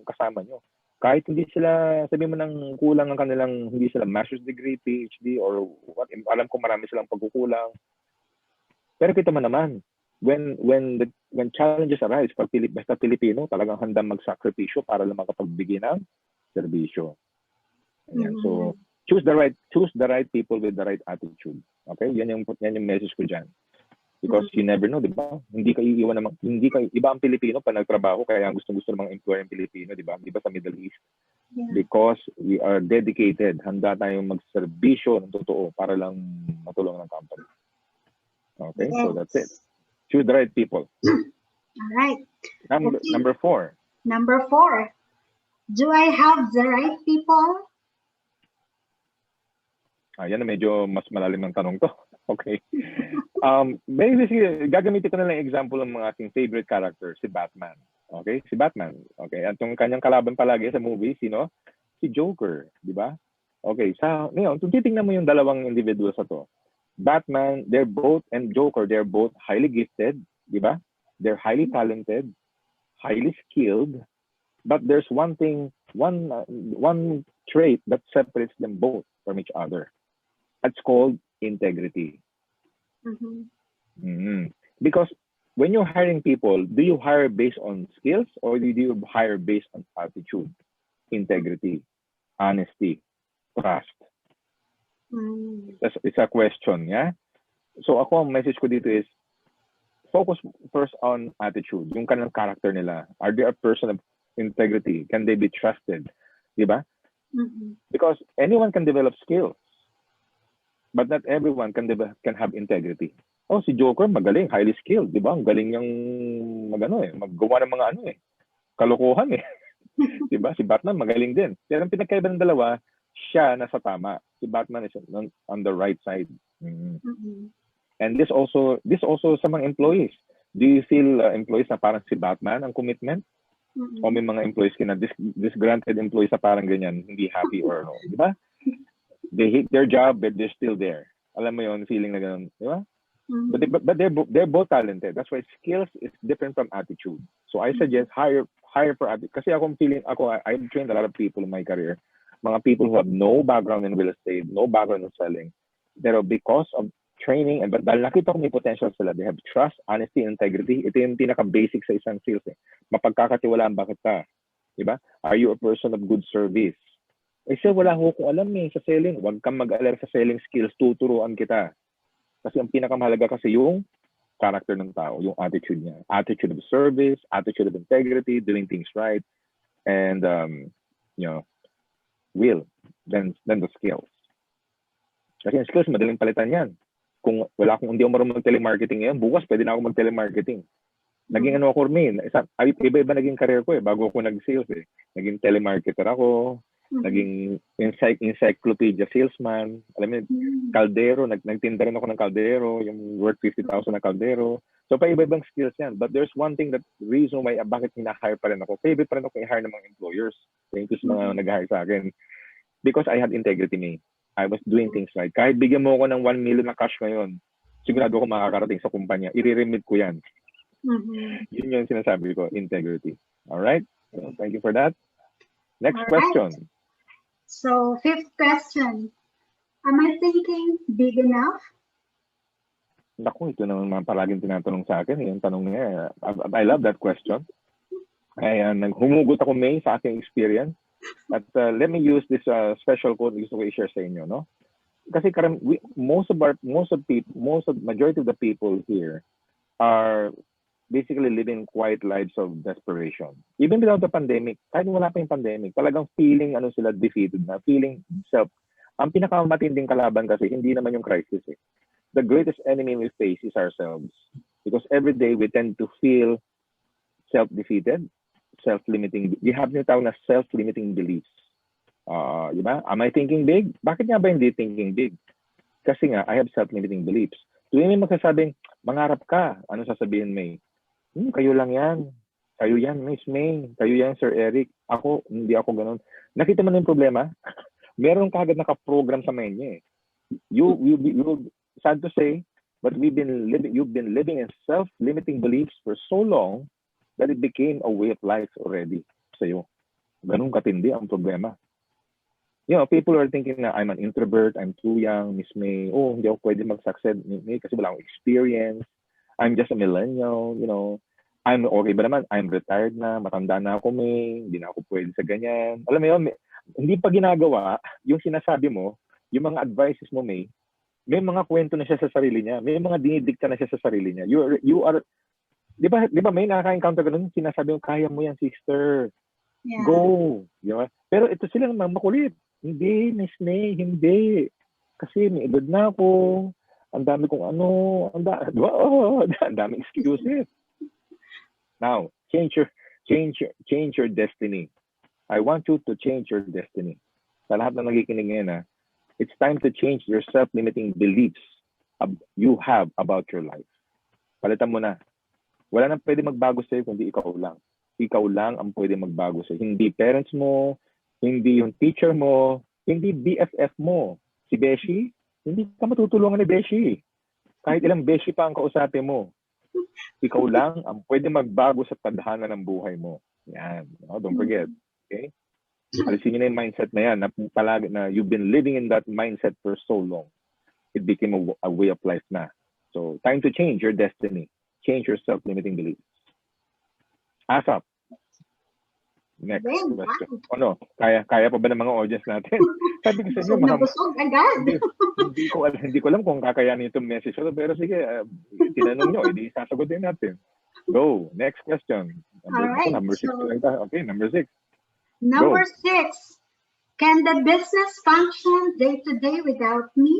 kasama nyo. Kahit hindi sila, sabihin mo nang kulang ang kanilang, hindi sila master's degree, PhD, or what, alam ko marami silang pagkukulang. Pero kita mo naman, when challenges arise, basta Pilipino, talagang handang magsakripisyo para lang makapagbigay ng serbisyo. So, choose the right people with the right attitude. Okay? Yan yung message ko dyan. Because you never know, di ba? Hindi iba ang Pilipino pa nagtrabaho, kaya gusto ng mga employer ng Pilipino, di ba? Di ba sa Middle East? Yeah. Because we are dedicated, handa tayong magserbisyo ng totoo para lang matulungan ng company. Okay? Yes. So that's it. Choose the right people. All right. Number 4. Number 4. Do I have the right people? Yan na medyo mas malalim ng tanong to. Okay. Basically, gagamitin ko na lang example ng mga ating favorite character, si Batman. Okay? Si Batman. Okay? At yung kanyang kalaban palagi sa movie, sino? Si Joker. Di ba? Okay. Ngayon, kung titingnan mo yung dalawang individuals sa to, Batman, and Joker, they're both highly gifted. Di ba? They're highly talented, highly skilled, but there's one trait that separates them both from each other. It's called integrity. Because when you're hiring people, do you hire based on skills or do you hire based on attitude, integrity, honesty, trust? It's a question, yeah? So ako, ang message ko dito is, focus first on attitude, yung kanilang character nila. Are they a person of integrity? Can they be trusted? Diba? Because anyone can develop skills, but not everyone can have integrity. Oh, si Joker, magaling, highly skilled, di ba? Ang galing niyang maggawa ng mga kalokohan di ba? Si Batman, magaling din. Pero ang pinagkaiba ng dalawa, siya nasa tama. Si Batman is on the right side. And this also sa mga employees. Do you feel employees na parang si Batman ang commitment? O may mga employees disgruntled employees na parang ganyan, hindi happy or no, di ba? They hate their job, but they're still there. Alam mo yun, feeling na gano'n, di ba? But they're both talented. That's why skills is different from attitude. So I suggest hire for attitude. Kasi I've trained a lot of people in my career. Mga people who have no background in real estate, no background in selling. Pero because of training, but dahil nakita ko may potential sila, they have trust, honesty, integrity. Ito yung pinaka-basic sa isang sales. Mapagkakatiwalaan ba kita? Diba? Are you a person of good service? Siya, wala ko alam sa selling. Huwag kang mag-alala sa selling skills, tuturuan kita. Kasi ang pinakamahalaga kasi yung character ng tao, yung attitude niya. Attitude of service, attitude of integrity, doing things right, and will, then the skills. Kasi yung skills, madaling palitan yan. Kung hindi ako marunong mag-telemarketing ngayon, bukas pwede na ako mag-telemarketing. Naging iba-iba naging career ko bago ako nag-sales Naging telemarketer ako, naging encyclopedia salesman, alam mo, kaldero, nagtinda rin ako ng kaldero, yung worth 50,000 na kaldero. So pa iba-ibang skills yan. But there's one thing, that reason why bakit hina-hire pa rin ako. Favorite pa rin ako i-hire ng mga employers. Thank you sa mga nag-hire sa akin. Because I had integrity I was doing things right. Kahit bigyan mo ako ng 1 million na cash ngayon, sigurado ako makakarating sa kumpanya. I-remit ko yan. Yun yung sinasabi ko, integrity. Alright? So, thank you for that. Next All right. question. So, fifth question. Am I thinking big enough? Naku, ito naman mga palaging tinatanong sa akin. Yung tanong niya, I love that question. Ay, humugot ako, May, sa aking experience. At let me use this special quote gusto ko i-share sa inyo, no? Kasi majority of the people here are basically living quiet lives of desperation. Even without the pandemic, kahit wala pa yung pandemic, talagang feeling sila defeated na, feeling self. Ang pinakamatinding kalaban kasi hindi naman yung crisis eh. The greatest enemy we face is ourselves. Because every day we tend to feel self-defeated, self-limiting. We have tinatawag na self-limiting beliefs. Di ba? Am I thinking big? Bakit nga ba hindi thinking big? Kasi nga, I have self-limiting beliefs. Tuwing may magsasabing, mangarap ka, ano sasabihin, May? Kayo lang yan. Kayo yan, Miss May. Kayo yan, Sir Eric. Ako, hindi ako ganun. Nakita mo na yung problema? Meron kagad naka-program sa mind niya eh. You, sad to say, but you've been living in self-limiting beliefs for so long that it became a way of life already sa'yo. Ganun katindi ang problema. People are thinking na I'm an introvert, I'm too young, Miss May, hindi ako pwede mag-succeed, May, kasi wala akong experience, I'm just a millennial, I'm okay ba naman, I'm retired na, matanda na ako, May, hindi na ako pwede sa ganyan. Alam mo yun, hindi pa ginagawa yung sinasabi mo, yung mga advices mo, May mga kwento na siya sa sarili niya, may mga dinidikta na siya sa sarili niya. You are, di ba may nakaka-encounter ka nun, sinasabi mo, kaya mo yan, sister. Yeah. Go. Diba? Pero ito sila naman makulit. Hindi, Miss May, hindi. Kasi may edad na ako. Ang dami kong ang dami excuses. Now, change your destiny. I want you to change your destiny. Sa lahat na nakikinig ngayon, it's time to change your self-limiting beliefs you have about your life. Palitan mo na. Wala nang pwede magbago sa'yo kundi ikaw lang. Ikaw lang ang pwede magbago sa'yo. Hindi parents mo, hindi yung teacher mo, hindi BFF mo. Si Beshi, hindi ka matutulungan ni Beshi. Kahit ilang Beshi pa ang kausapin mo. Ikaw lang ang pwede magbago sa tadhana ng buhay mo. Yan. Don't forget. Okay? Alisin niyo na yung mindset na yan, na you've been living in that mindset for so long. It became a way of life na. So, time to change your destiny. Change your self-limiting beliefs. Asap. Next question. Kaya pa ba ng mga audience natin? Sabi ko sa inyo, nabusog agad. Hindi ko alam kung kakayanin itong message. Pero sige, tinanong nyo, edi sasagutin natin. Go. Next question. Number 6. Okay, number 6. Number 6, can the business function day to day without me?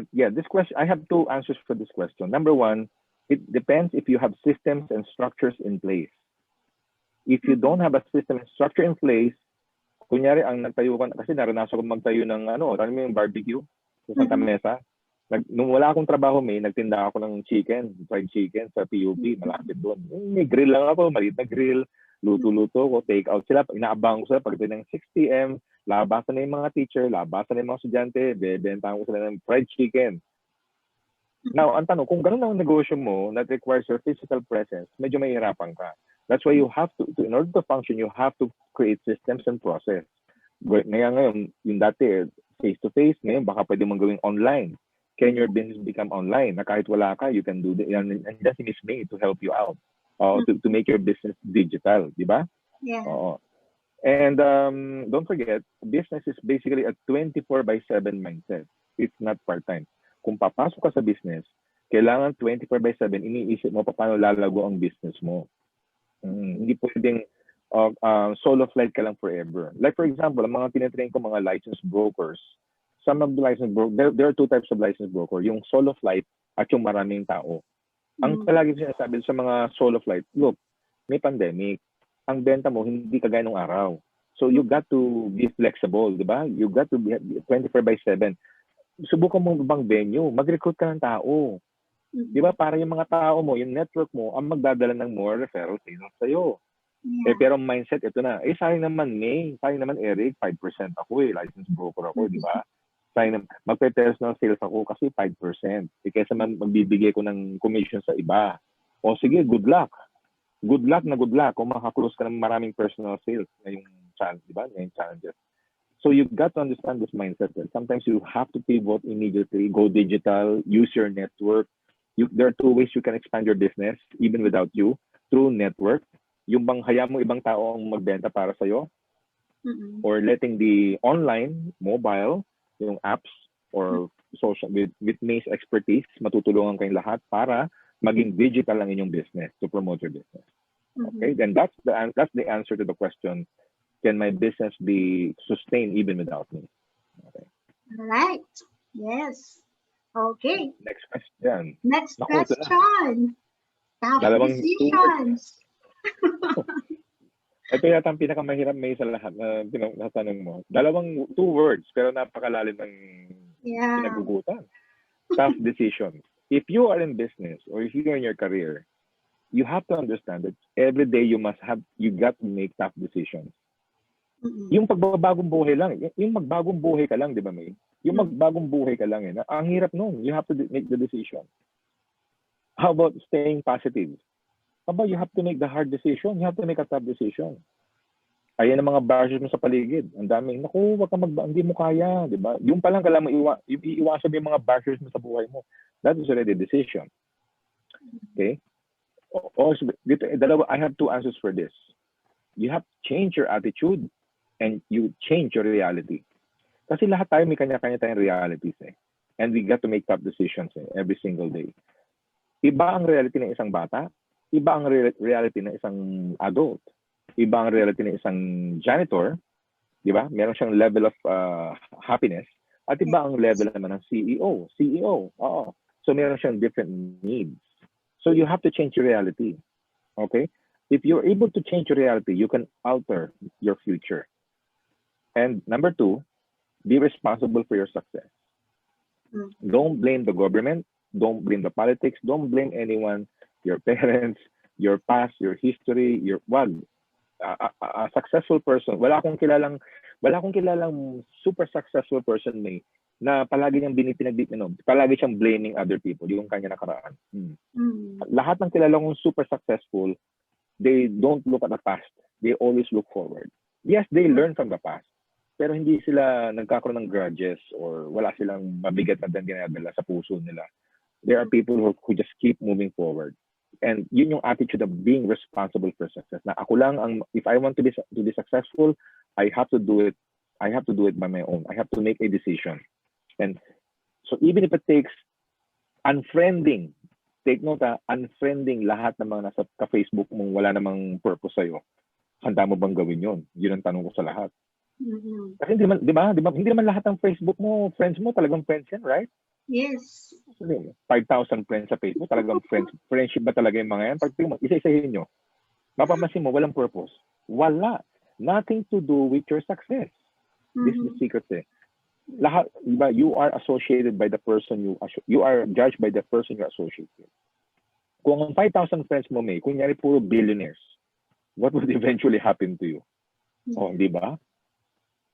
This question, I have 2 answers for this question. Number 1, it depends if you have systems and structures in place. If you don't have a system and structure in place, kunyari ang nagtayo ka, kasi naranasan ko magtayo ng yung barbecue sa Santa Mesa. Nung wala akong trabaho, nagtinda ako ng fried chicken sa PUP, malapit doon. May grill lang ako, maliit na grill. Luto-luto ko, take out sila. Inaabang ko sila pagdating ng 6 p.m. Labasan na yung mga teacher, labasan na yung mga estudyante, bebentahan ko sila ng fried chicken. Now, ang tanong, kung ganun ang negosyo mo that requires your physical presence, medyo mahihirapan ka. That's why you have to in order to function, you have to create systems and process. Ngayon, yung dati, face-to-face, ngayon baka pwede mong gawing online. Can your business become online? Na kahit wala ka, you can do that. And that's Miss May to help you out. To make your business digital, di ba? Yeah. And don't forget, business is basically a 24/7 mindset. It's not part-time. Kung papasok ka sa business, kailangan 24/7 iniisip mo paano lalago ang business mo. Hindi pwedeng solo flight ka lang forever. Like for example, ang mga tinetrain ko mga licensed brokers, some of the licensed brokers, there are 2 types of licensed broker, yung solo flight at yung maraming tao. Ang palagi sinasabi sa mga solo flight, look, may pandemic. Ang benta mo, hindi kagaya nung araw. So you got to be flexible, di ba? You got to be 24/7. Subukan mo bang venue, mag-recruit ka ng tao. Di ba? Para yung mga tao mo, yung network mo, ang magdadala ng more referral sales sa'yo. Yeah. Pero mindset, ito na. Sayang naman, May. Sayang naman, Eric. 5% ako licensed broker ako, di ba? Sayang naman. Magpe-personal sales ako kasi 5%. Kaysa magbibigay ko ng commission sa iba. O sige, good luck. good luck na good luck kung makaklose ka ng maraming personal sales ngayong challenge, di ba? Ngayong challenges. So you've got to understand this mindset. Sometimes you have to pivot immediately, go digital, use your network. There are two ways you can expand your business even without you, through network. Yung bang hayaan mo ibang tao ang magbenta para sa'yo, or letting the online, mobile, yung apps or social with May's expertise, matutulungan kayong lahat para maging digital ang inyong business to promote your business. Okay, then that's the answer to the question: can my business be sustained even without me? Okay. All right. Yes. Okay. Next question. Next Naku, ito na. question. Tough Dalawang decisions. Ito yata ang pinakamahirap may sa lahat na tinatanong mo. Two words, pero napakalalim ng pinagugutan. Tough decisions. If you are in business or if you're in your career, you have to understand that every day you got to make tough decisions. Yung pagbabagong buhay lang, yung magbagong buhay ka lang, di ba, May? Yung magbagong buhay ka lang, ang hirap nun. You have to make the decision. How about staying positive? Aba, you have to make the hard decision. You have to make a tough decision. Ayan ang mga bashers mo sa paligid. Ang daming, naku, wag kang hindi mo kaya, di ba? Yung palang kailangan mo iwasan mo yung mga bashers mo sa buhay mo. That is already a decision. Okay? Also, I have two answers for this. You have to change your attitude and you change your reality. Kasi lahat tayo may kanya-kanya tayong realities And we got to make tough decisions every single day. Iba ang reality ng isang bata, iba ang reality ng isang adult, iba ang reality ng isang janitor, di ba? Meron siyang level of happiness, at iba ang level naman ng CEO. Oo. So meron siyang different needs. So you have to change your reality. Okay? If you're able to change your reality, you can alter your future. And number two, be responsible for your success. Don't blame the government. Don't blame the politics. Don't blame anyone. Your parents, your past, your history, a successful person. Wala akong kilalang super successful person na palagi niyang palagi siyang blaming other people, yung kanya nakaraan. Lahat ng kilala kong super successful, they don't look at the past. They always look forward. Yes, they learn from the past. Pero hindi sila nagkakaroon ng grudges or wala silang mabigat na dinadala sa puso nila. There are people who just keep moving forward. And yun yung attitude of being responsible for success. Na ako lang if I want to be successful, I have to do it. I have to do it by my own. I have to make a decision. And so even if it takes unfriending, take note unfriending lahat ng mga nasa ka-Facebook mong wala namang purpose sa'yo. Handa mo bang gawin yun? Yun ang tanong ko sa lahat. Kasi hindi naman lahat ng Facebook mo, friends mo, talagang friends yan, right? Yes. 5,000 friends sa Facebook, talagang friendship ba talaga yung mga yan? Pag isa-isahin nyo, mapapansin mo, walang purpose. Wala. Nothing to do with your success. This is the secret Lahat, diba, you are associated by the person you are judged by the person you associate with. Kung ang 5,000 friends mo, May, kunyari puro billionaires, what would eventually happen to you? Oh, di ba?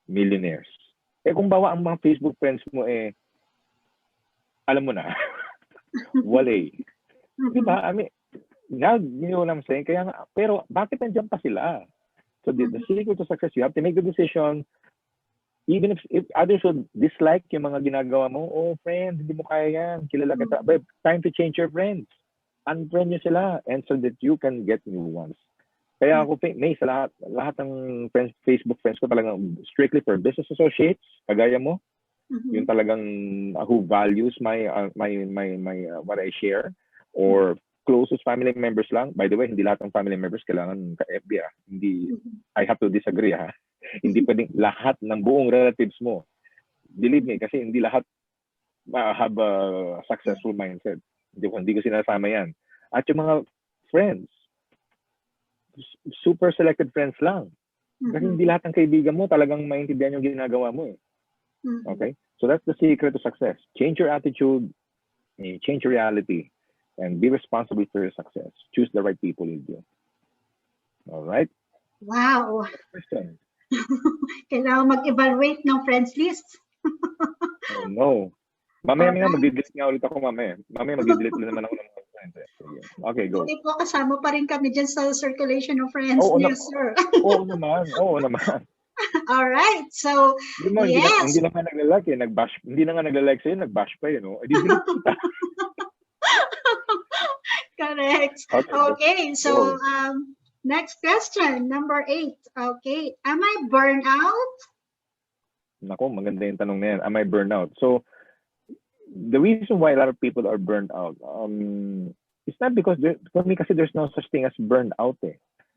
Millionaires. Kung bawa ang mga Facebook friends mo alam mo na, wala Di ba? I mean, now, you know what I'm saying? Kaya nga, pero bakit nandiyan pa sila? So the secret to success, you have to make the decision, even if others would dislike yung mga ginagawa mo, oh, friend, hindi mo kaya yan, kilala kita. But time to change your friends. Unfriend nyo sila, and so that you can get new ones. Kaya ako, May, sa lahat ng Facebook friends ko talagang strictly for business associates, kagaya mo, yung talagang who values my what I share, or closest family members lang. By the way, hindi lahat ng family members kailangan ka-FB Hindi, I have to disagree Hindi pwedeng lahat ng buong relatives mo. Believe me, kasi hindi lahat have a successful mindset. Hindi ko sinasama yan. At yung mga friends, super selected friends lang. Kasi hindi lahat ng kaibigan mo talagang maintindihan yung ginagawa mo Okay? So that's the secret to success. Change your attitude, change your reality, and be responsible for your success. Choose the right people with you. All right? Wow. Question. Kailangan mag-evaluate ng friends list. Oh, no. Mamaya mag-delete nga ulit ako mamaya. Mamaya mag-delete ulit naman ako ng mga friends. Okay, go. Buti po kasama pa rin kami dyan sa circulation of friends Oo, niyo, sir. oo naman, oo naman. All right. So, Hindi mo, yes. hindi na nga naglalike eh, nag-bash, hindi na nga naglalike sa'yo, nag-bash pa eh, no? Eh, di delete kita. Correct. Okay, Okay. So, go. next question, number 8. Okay. Am I burnout? Nako, maganda yung tanong na yan. Am I burnout? So, the reason why a lot of people are burned out, it's not because for me kasi there's no such thing as burnout eh.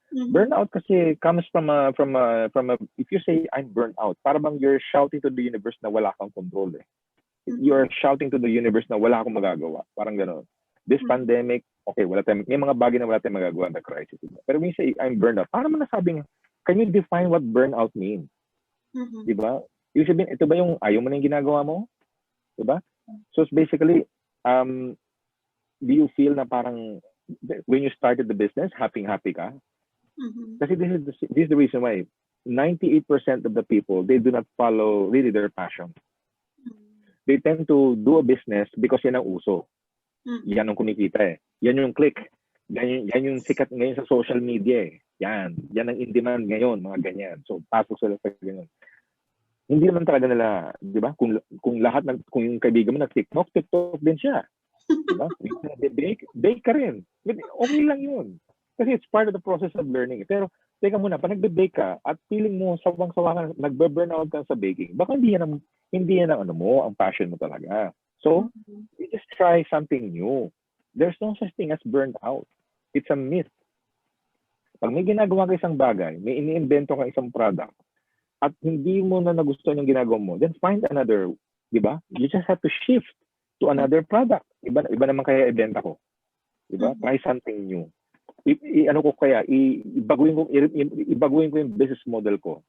Mhm. Burnout kasi comes from a if you say I'm burnt out, para bang you're shouting to the universe na wala kang control eh. You're shouting to the universe na wala akong magagawa. Parang gano'n. This pandemic, okay, may mga bagay na wala tayong magagawa na crisis. Pero when you say I'm burned out, paano mo nasabing, can you define what burnout means? Mhm. Di ba? Yung sabihin, ito ba yung ayaw mo na yung ginagawa mo? Di ba? So it's basically, do you feel na parang when you started the business, happy ka? Mhm. Kasi this is the reason why 98% of the people, they do not follow really their passion. They tend to do a business because yan ang uso. Yan ang kumikita eh. Yan yung click. Yan yung sikat ngayon sa social media eh. Yan ang in demand ngayon, mga ganyan. So pasok sila sa ganyan. Hindi naman talaga nila, di ba? Kung yung kaibigan mo nag-TikTok din siya. Di ba? Bake ka rin. Okay lang yun. Kasi it's part of the process of learning. Pero, teka muna, pag nagbe-bake ka at feeling mo sawang-sawa ka, nagbe-burnout ka sa baking, baka hindi yan ang ang passion mo talaga. So, you just try something new. There's no such thing as burnt out. It's a myth. Pag may ginagawa ka isang bagay, may iniimbento ka isang product, at hindi mo na nagustuhan yung ginagawa mo, then find another, di ba? You just have to shift to another product. Iba naman kaya ibenta ko. Di ba? Try something new. Ibaguhin ko yung business model ko.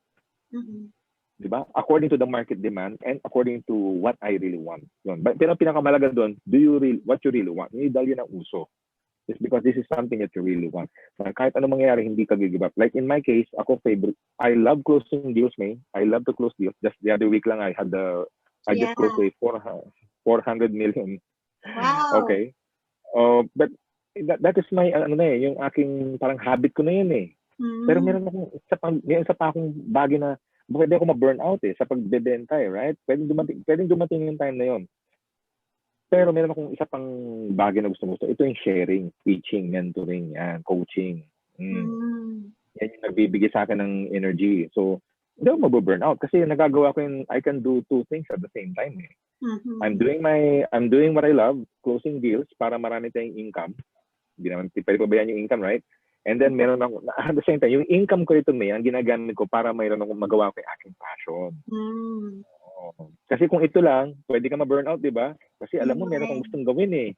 Di ba? According to the market demand and according to what I really want. Yun. Pero pinakamalaga doon, what you really want? Hindi dahil yun ang uso. It's because this is something that you really want. Kahit anong mangyayari, hindi ka give up. Like in my case, I love closing deals, May. I love to close deals. Just the other week lang, I just closed a 400 million. Wow. Okay. But that is my, yung aking parang habit ko na yun eh. Pero meron isa pa akong bagay na, pwede ako ma-burnout eh, sa pagbebenta eh, right? Pwedeng dumating yung time na yun. Pero meron akong isa pang bagay na gusto. Ito yung sharing, teaching, mentoring, coaching. Yan yung nagbibigay sa akin ng energy. So, hindi ako mababurnout kasi nagagawa ko I can do two things at the same time eh. I'm doing what I love, closing deals para marami tayong income. Hindi naman pwede pabayaan yung income, right? And then meron ako, at the same time, yung income ko ito ang ginagamit ko para mayroon akong magawa ko yung aking passion. Kasi kung ito lang, pwede ka ma-burnout, di ba? Kasi alam mo, meron kang gustong gawin eh.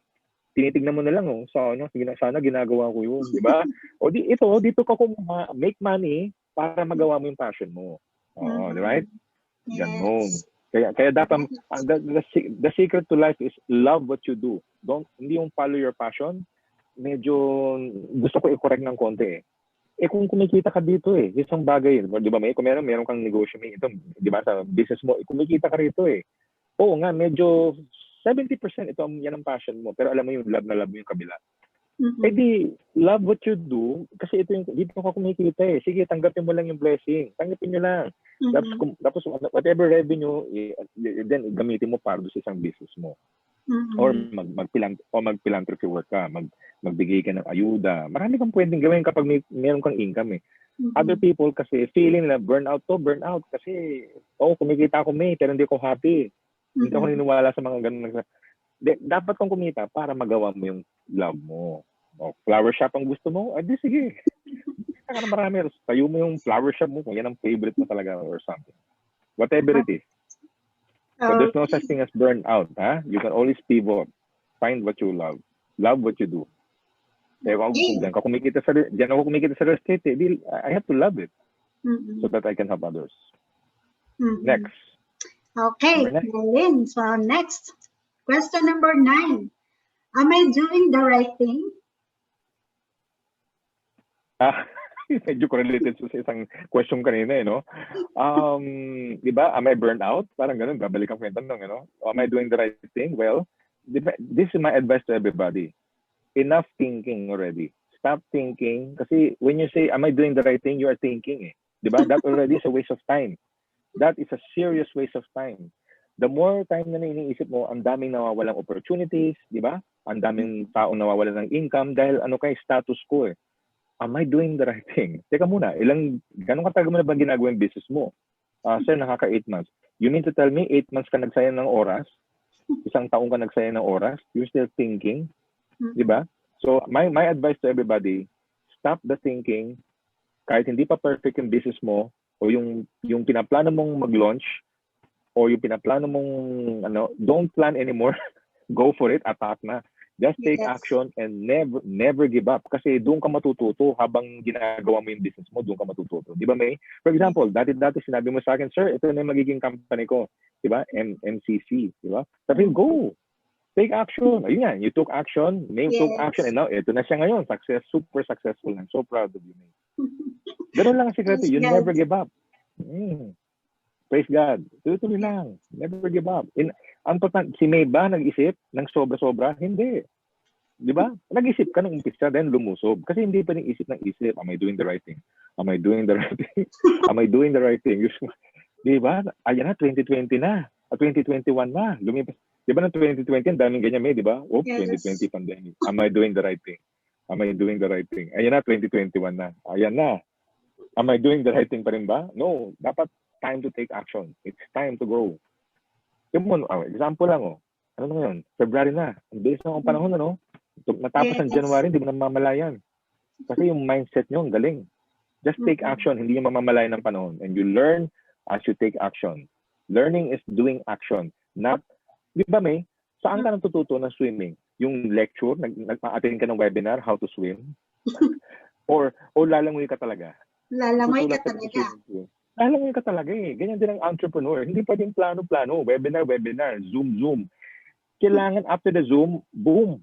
Tinitignan mo na lang, sana ginagawa ko yun, di ba? O dito ka make money para magawa mo yung passion mo. Right? Ganon. Kaya dapat, the secret to life is love what you do. Hindi yung follow your passion. Medyo gusto ko i-correct ng konti eh. Kung kumikita ka dito eh, isang bagay, di ba kung meron kang negosyo, ito, di ba, sa business mo, kumikita ka rito eh. Oo nga, medyo 70% yan ang passion mo, pero alam mo yung love mo yung kabila. Di, love what you do, kasi dito ka kumikita eh. Sige, tanggapin mo lang yung blessing. Tanggapin nyo lang. Tapos whatever revenue, then gamitin mo para sa isang business mo. Or mag-philanthropy work ka, magbigay ka ng ayuda. Marami kang pwedeng gawin kapag meron kang income eh. Other people kasi feeling na burnout kasi kumikita ako pero hindi ako happy. Hindi ako niniwala sa mga ganun. Dapat kang kumita para magawa mo yung love mo. Flower shop ang gusto mo? Di sige. Saka na marami. Tayo mo yung flower shop mo kung yan ang favorite mo talaga or something. Whatever it is. So there's no such thing as burnout. You can always pivot. Find what you love. Love what you do. Kaya diyan ako kumikita sa real estate. I have to love it so that I can help others. Next. Okay, Lynn. So next, question number 9. Am I doing the right thing? Medyo correlated sa isang question kanina no? Di ba? Am I burned out? Parang ganun, babalik ang kwento nung, Am I doing the right thing? Well, this is my advice to everybody. enough thinking already. Stop thinking. Kasi when you say, am I doing the right thing? You are thinking eh. Diba? That already is a waste of time. That is a serious waste of time. The more time na iniisip mo, ang daming nawawalang opportunities, di ba? Ang daming tao nawawalan ng income dahil ano kay status quo eh. Am I doing the right thing? Teka muna, ganong katagal mo na ba ginagawa yung business mo? Sir, nakaka 8 months. You mean to tell me 8 months ka nagsayang ng oras? Isang taong ka nagsayang ng oras? You're still thinking? Di ba? So, my advice to everybody, stop the thinking. Kahit hindi pa perfect yung business mo, o yung pinaplano mong mag-launch, o yung pinaplano mong, don't plan anymore. Go for it, attack na. Just take action and never give up. Kasi doon ka matututo habang ginagawa mo yung business mo, doon ka matututo. Di ba, May? For example, dati sinabi mo sa akin, sir, ito na yung magiging company ko. Di ba? MCC. Di ba? Sabi, go. Take action. Ayun yan, you took action, May took action, and now ito na siya ngayon. Super successful. I'm so proud of you, May. Ganun lang ang sikreto. You never give up. Praise God. Tuloy lang. Never give up. Ang important, si May ba nag-isip ng sobra-sobra? Hindi. Di ba? Nag-isip ka nung umpisa, then lumusob. Kasi hindi pa isip ng isip. Am I doing the right thing? Am I doing the right thing? Am I doing the right thing? Di ba? Ayan na, 2020 na. 2021 na. Lumipas. Di ba na 2020, ang daming ganyan, May, di ba? 2020 pandemic. Am I doing the right thing? Am I doing the right thing? Ayan na, 2021 na. Ayan na. Am I doing the right thing pa rin ba? No. Dapat time to take action. It's time to go. Yung example lang, ano na ngayon? February na. Ang bilis na ang panahon, ano? Natapos ang January, hindi mo na mamalayan. Kasi yung mindset nyo, ang galing. Just take action. Hindi nyo mamamalayan ng panahon. And you learn as you take action. Learning is doing action. Not, di ba, May? Saan ka natututo ng swimming? Yung lecture, nagpa-attend ka ng webinar, how to swim? or lalangoy ka talaga? Lalangoy ka talaga. Lalangoy ka talaga eh. Ganyan din ang entrepreneur. Hindi pa din plano-plano. Webinar, Zoom. Kailangan after the Zoom, boom.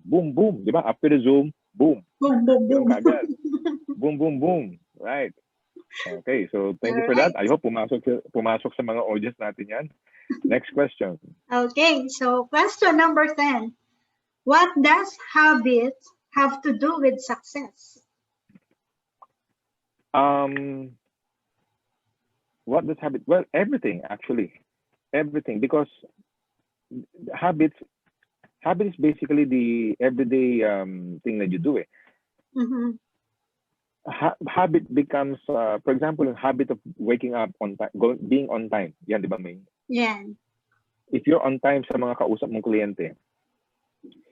Di ba? After the Zoom, boom. Boom. Boom. Right. Okay, so thank you for that. I hope pumasok sa mga audience natin yan. Next question. Okay, so question number 10. What does habit have to do with success? What does habit? Well, everything actually. Everything, because habit is basically the everyday thing that you do. Habit becomes, for example, a habit of waking up on time, being on time. Yan, di ba, May? Yeah. If you're on time sa mga kausap mong kliyente,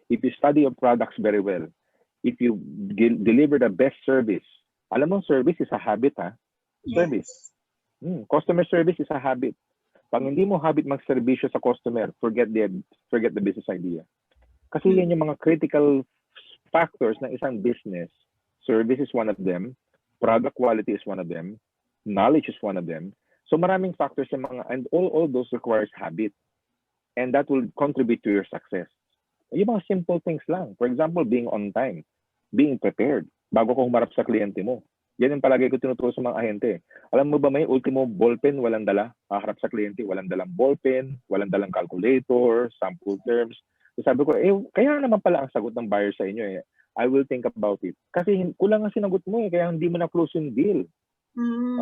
if you study your products very well, if you deliver the best service, alam mo, service is a habit, ha? Service. Customer service is a habit. Pag hindi mo habit magserbisyo sa customer, forget the business idea. Kasi yan yung mga critical factors ng isang business. Service is one of them. Product quality is one of them. Knowledge is one of them. So maraming factors yung mga, and all those requires habit. And that will contribute to your success. Yung mga simple things lang. For example, being on time. Being prepared. Bago ka humarap sa kliyente mo. Yan yung palagi ko tinuturo sa mga ahente. Alam mo ba, May, ultimo ballpen, walang dala. Harap sa kliyente, walang dalang ballpen, walang dalang calculator, sample terms. So sabi ko, kaya naman pala ang sagot ng buyer sa inyo eh. I will think about it. Kasi kulang ang sinagot mo eh, kaya hindi mo na-close yung deal.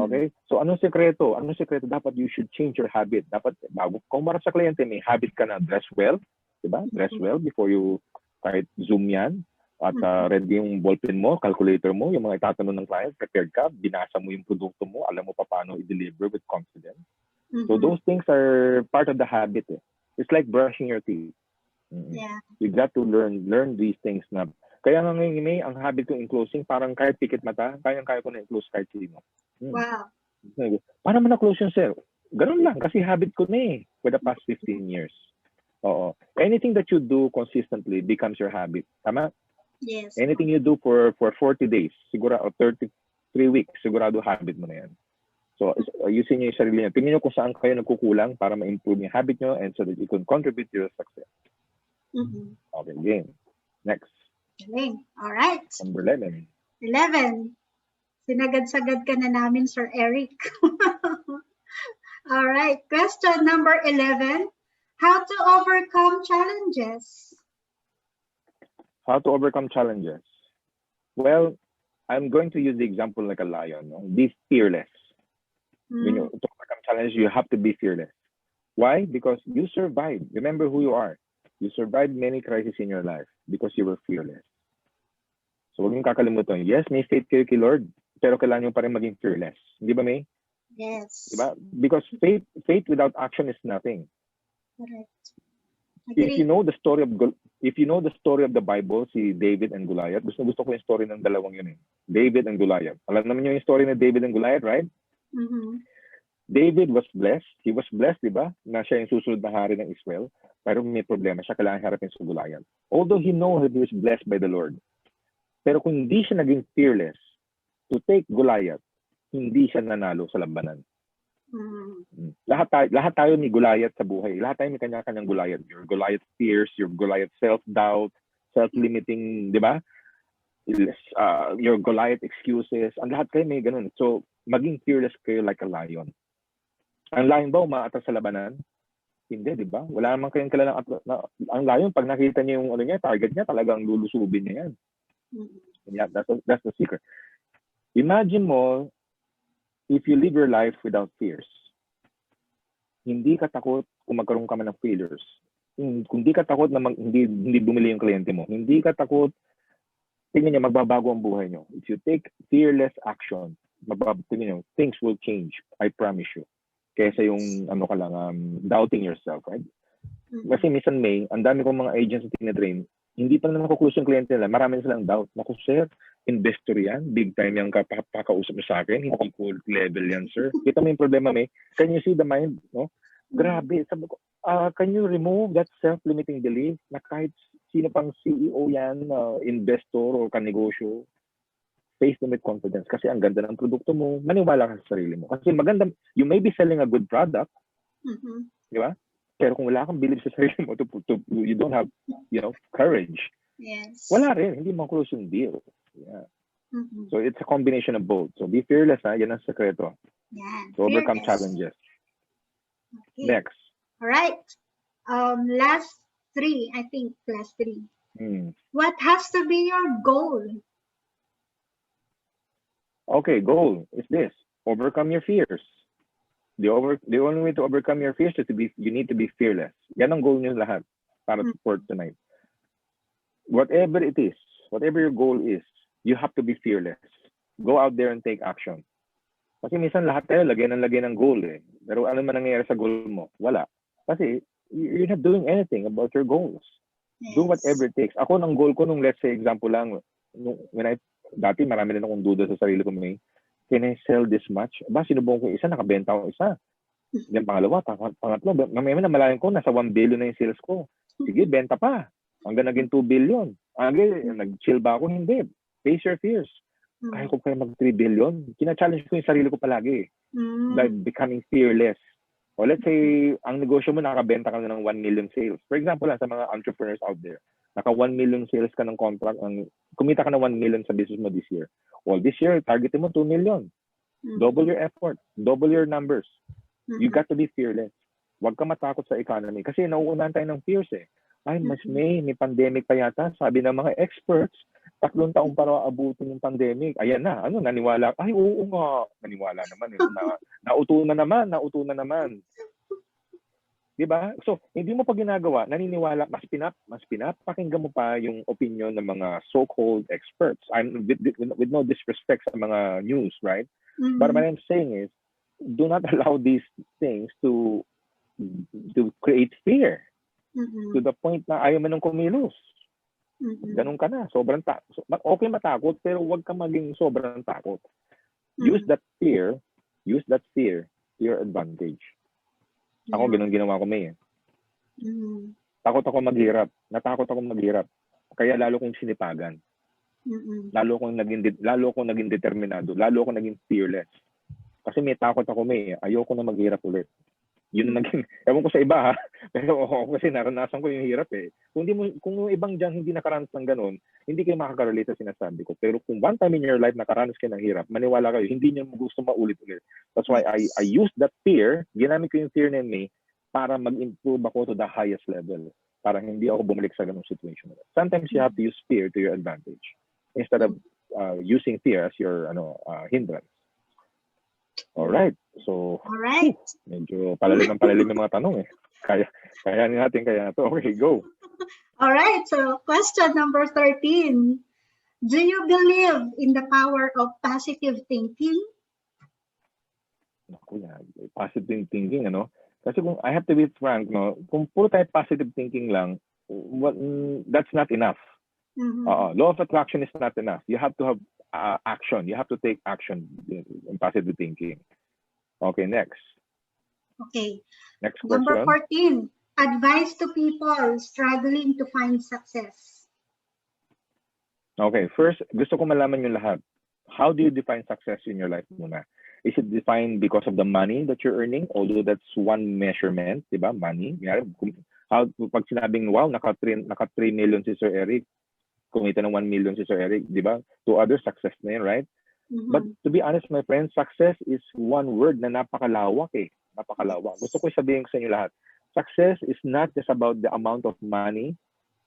Okay? So anong sekreto? Dapat you should change your habit. Dapat bago ka humarap sa kliyente, may habit ka na dress well. Diba? Dress well before you kahit Zoom yan. At ready yung ballpen mo, calculator mo, yung mga itatanong ng client, prepared ka, binasa mo yung produkto mo, alam mo pa paano i-deliver with confidence. So those things are part of the habit. Eh. It's like brushing your teeth. Yeah. You got to learn these things na. Kaya nga ngayon, May, ang habit ko in closing, parang kahit pikit mata, kaya ko na i-close kahit sino. Wow. Paano mo na-close yung sir? Ganun lang, kasi habit ko na eh, for the past 15 years. Oo. Anything that you do consistently becomes your habit. Tama? Yes. Anything you do for 40 days, siguro, or 33 weeks, sigurado habit mo na yan. So, ayusin niyo yung sarili niyo. Tingnan niyo kung saan kayo nagkukulang para ma-improve yung habit niyo and so that you can contribute to your success. Okay, game. Next. Galing. All right. Number 11. 11. Sinagad-sagad ka na namin, Sir Eric. All right. Question number 11. How to overcome challenges? How to overcome challenges? Well, I'm going to use the example like a lion. No? Be fearless. When you to overcome challenges, you have to be fearless. Why? Because you survived. Remember who you are. You survived many crises in your life because you were fearless. So huwag niyong kakalimutan. Yes, may faith kayo kay Lord, pero kailangan niyo pa rin maging fearless. Di ba, May? Yes. Di ba? Because faith without action is nothing. Correct. If Agree. you know the story of the Bible, si David and Goliath, gusto ko yung story ng dalawang yun eh. David and Goliath. Alam naman niyo yung story ng David and Goliath, right? David was blessed. He was blessed, di ba? Na siya yung susunod na hari ng Israel. Pero may problema siya, kailangan harapin sa Goliath. Although he knows that he was blessed by the Lord. Pero kung hindi siya naging fearless to take Goliath, hindi siya nanalo sa labanan. Lahat tayo may Goliath sa buhay. Lahat tayo may kanya-kanyang Goliath. Your Goliath fears, your Goliath self-doubt, self-limiting, di ba? Your Goliath excuses. Ang lahat kayo may ganun. So, maging fearless kayo like a lion. Ang lion ba umaatras sa labanan? Hindi, di ba? Wala naman kayong kilalang ang lion, pag nakita niya yung target niya, talagang lulusubin niya yan. Yeah, that's the secret. Imagine mo, if you live your life without fears, hindi ka takot kung magkaroon ka man ng failures. Hindi ka takot na hindi bumili yung kliyente mo. Hindi ka takot, tingnan niyo, magbabago ang buhay niyo. If you take fearless action, tingnan niyo, things will change. I promise you. Kaysa yung doubting yourself, right? Kasi minsan ang dami kong mga agents na tinatrain, hindi pa na nakuklose yung kliyente nila. Marami silang doubt. Naku, sir, investor yan. Big time yung kapakausap mo sa akin. Hindi ko level yan, sir. Kita mo yung problema, May. Can you see the mind? No? Grabe. Sabi ko, can you remove that self-limiting belief na kahit sino pang CEO yan, investor o kanegosyo, face them with confidence kasi ang ganda ng produkto mo, maniwala ka sa sarili mo. Kasi maganda, you may be selling a good product, di ba? Pero kung wala kang belief sa sarili mo, you don't have, courage. Yes. Wala rin, hindi mo close yung deal. Yeah. So it's a combination of both. So be fearless, ha? Yan ang sekreto. Yeah. To overcome Fearless. challenges. Okay. Next. All right. Last three. What has to be your goal? Okay, goal is this. Overcome your fears. The only way to overcome your fears is you need to be fearless. Yan ang goal niyo lahat para for tonight. Whatever it is, whatever your goal is, you have to be fearless. Go out there and take action. Kasi minsan lahat tayo lagyan ng goal eh. Pero ano man nangyayari sa goal mo? Wala. Kasi you're not doing anything about your goals. Yes. Do whatever it takes. Ako, ng goal ko, let's say, example lang, dati marami rin akong duda sa sarili ko, May, can I sell this much? Sinubong ko isa, nakabenta ko isa. Yung pangalawa, pangatlo, mamaya na malayan ko, nasa 1 billion na yung sales ko. Sige, benta pa. Hanggang naging 2 billion. Hanggang nag-chill ba ako? Hindi. Face your fears. Kaya ko mag 3 billion. Kina-challenge ko yung sarili ko palagi. By becoming fearless. O let's say, ang negosyo mo, nakabenta ka na ng 1 million sales. For example, sa mga entrepreneurs out there, naka 1 million sales ka ng contract, kumita ka na 1 million sa business mo this year. Well, this year, targetin mo 2 million. Double your effort. Double your numbers. You got to be fearless. Huwag ka matakot sa economy. Kasi nauunahan tayo ng fears eh. Ay, may pandemic pa yata. Sabi ng mga experts, 3 taong para abutin yung pandemic. Ayan na, naniwala. Ay, oo nga. Naniwala naman. Nauto na naman. Diba? So, hindi mo pa ginagawa, naniniwala, mas pinapakinggan mo pa yung opinion ng mga so-called experts. I'm with no disrespect sa mga news, right? But what I'm saying is, do not allow these things to create fear to the point na ayaw mo nang kumilos. Ganun ka na. Sobrang okay matakot, pero huwag ka maging sobrang takot. Use that fear to your advantage. Ako, ganun ginawa ko, May. Takot ako maghirap. Natakot ako maghirap. Kaya lalo kong sinipagan. Lalo akong naging determinado. Lalo akong naging fearless. Kasi may takot ako, May. Ayoko na maghirap ulit. Yun na naging, ewan ko sa iba ha, pero ako kasi naranasan ko yung hirap eh. Kung yung ibang dyan hindi nakaranas ng ganun, hindi kayo makakarelate sa sinasabi ko. Pero kung one time in your life nakaranas kayo ng hirap, maniwala kayo, hindi niyo gusto maulit-ulit. That's why I use that fear, ginamit ko yung fear na yun para mag-improve ako to the highest level. para hindi ako bumalik sa ganung situation. Sometimes you have to use fear to your advantage instead of using fear as your hindrance. All right. So, All right. medyo palalim yung mga tanong eh. Kaya natin kaya to. Okay, go. All right. So, question number 13. Do you believe in the power of positive thinking? Naku, positive thinking, Kasi kung I have to be frank, kung puro tayo positive thinking lang, that's not enough. Law of attraction is not enough. You have to have action. You have to take action in positive thinking. Okay, next. Okay. Next question. Number 14. Advice to people struggling to find success. Okay, first, gusto ko malaman yung lahat. How do you define success in your life muna? Is it defined because of the money that you're earning? Although that's one measurement, di ba? Money. Pag sinabing, wow, naka 3 million si Sir Eric, kumita ng 1 million si Sir Eric, di ba? To others, success na yun, right? But to be honest, my friends, success is one word na napakalawak eh. Napakalawak. Gusto ko sabihin sa inyo lahat. Success is not just about the amount of money,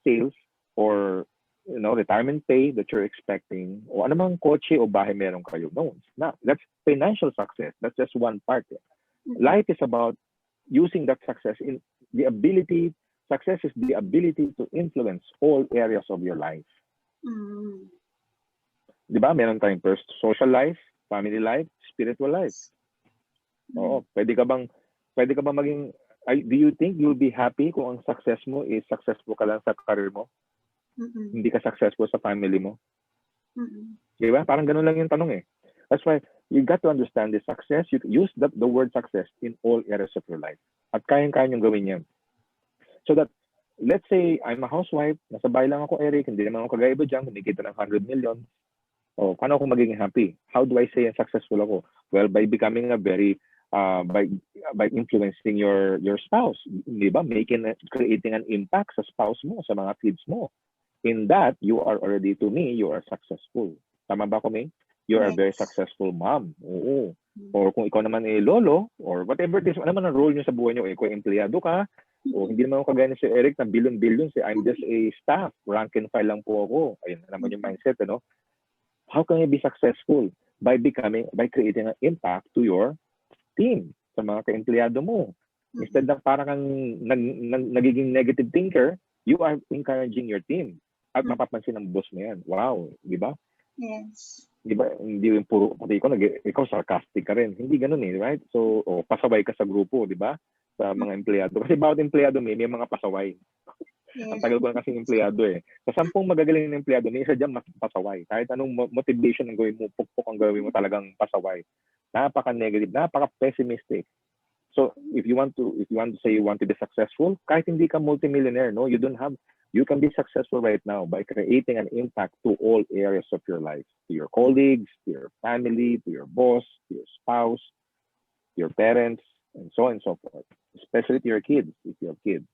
sales, or retirement pay that you're expecting, o anumang kotse o bahay meron kayo. No, it's not. That's financial success. That's just one part. Life is about using that success in the ability. Success is the ability to influence all areas of your life. Di ba? Meron tayong first social life, family life, spiritual life. Oo, pwede ka bang maging, do you think you'll be happy kung ang success mo is successful ka lang sa career mo? Hindi ka successful sa family mo. Di ba? Parang ganun lang yung tanong eh. That's why you got to understand the success. You use the word success in all areas of your life. At kayang-kaya niyong gawin yan. So that, let's say, I'm a housewife, nasa bahay lang ako, Eric, hindi naman ako kagaiba dyan, kumikita ng 100 million. O, paano ako magiging happy? How do I say successful ako? Well, by becoming a very, by influencing your spouse. Di ba? Creating an impact sa spouse mo, sa mga kids mo. In that, you are already, to me, you are successful. Tama ba ko, May? You are a very successful mom. Oo. Or kung ikaw naman lolo, or whatever it is, ano man ang role nyo sa buhay nyo, kung empleyado ka, o hindi naman ako kagaya ni si Eric na billion, I'm just a staff, rank and file lang po ako. Ayun naman yung mindset, How can you be successful? By creating an impact to your team, sa mga ka-empleyado mo. Instead na parang kang nagiging negative thinker, you are encouraging your team. At mapapansin ng boss mo yan. Wow, di ba? Yes. Di ba? Hindi yung puro, pati ikaw sarcastic ka rin. Hindi ganun eh, right? So, pasaway ka sa grupo, di ba? Sa mga empleyado. Kasi bawat empleyado may mga pasaway. Yes. Ang tagal ko na kasing empleyado eh. Sa 10 magagaling na empleyado, may isa dyan mas pasaway. Kahit anong motivation ang gawin mo, pukpok ang gawin mo, talagang pasaway. Napaka-negative, napaka-pessimistic. So, if you want to say you want to be successful, kahit hindi ka multimillionaire, you can be successful right now by creating an impact to all areas of your life, to your colleagues, to your family, to your boss, to your spouse, to your parents, and so on and so forth. Especially to your kids, if you have kids.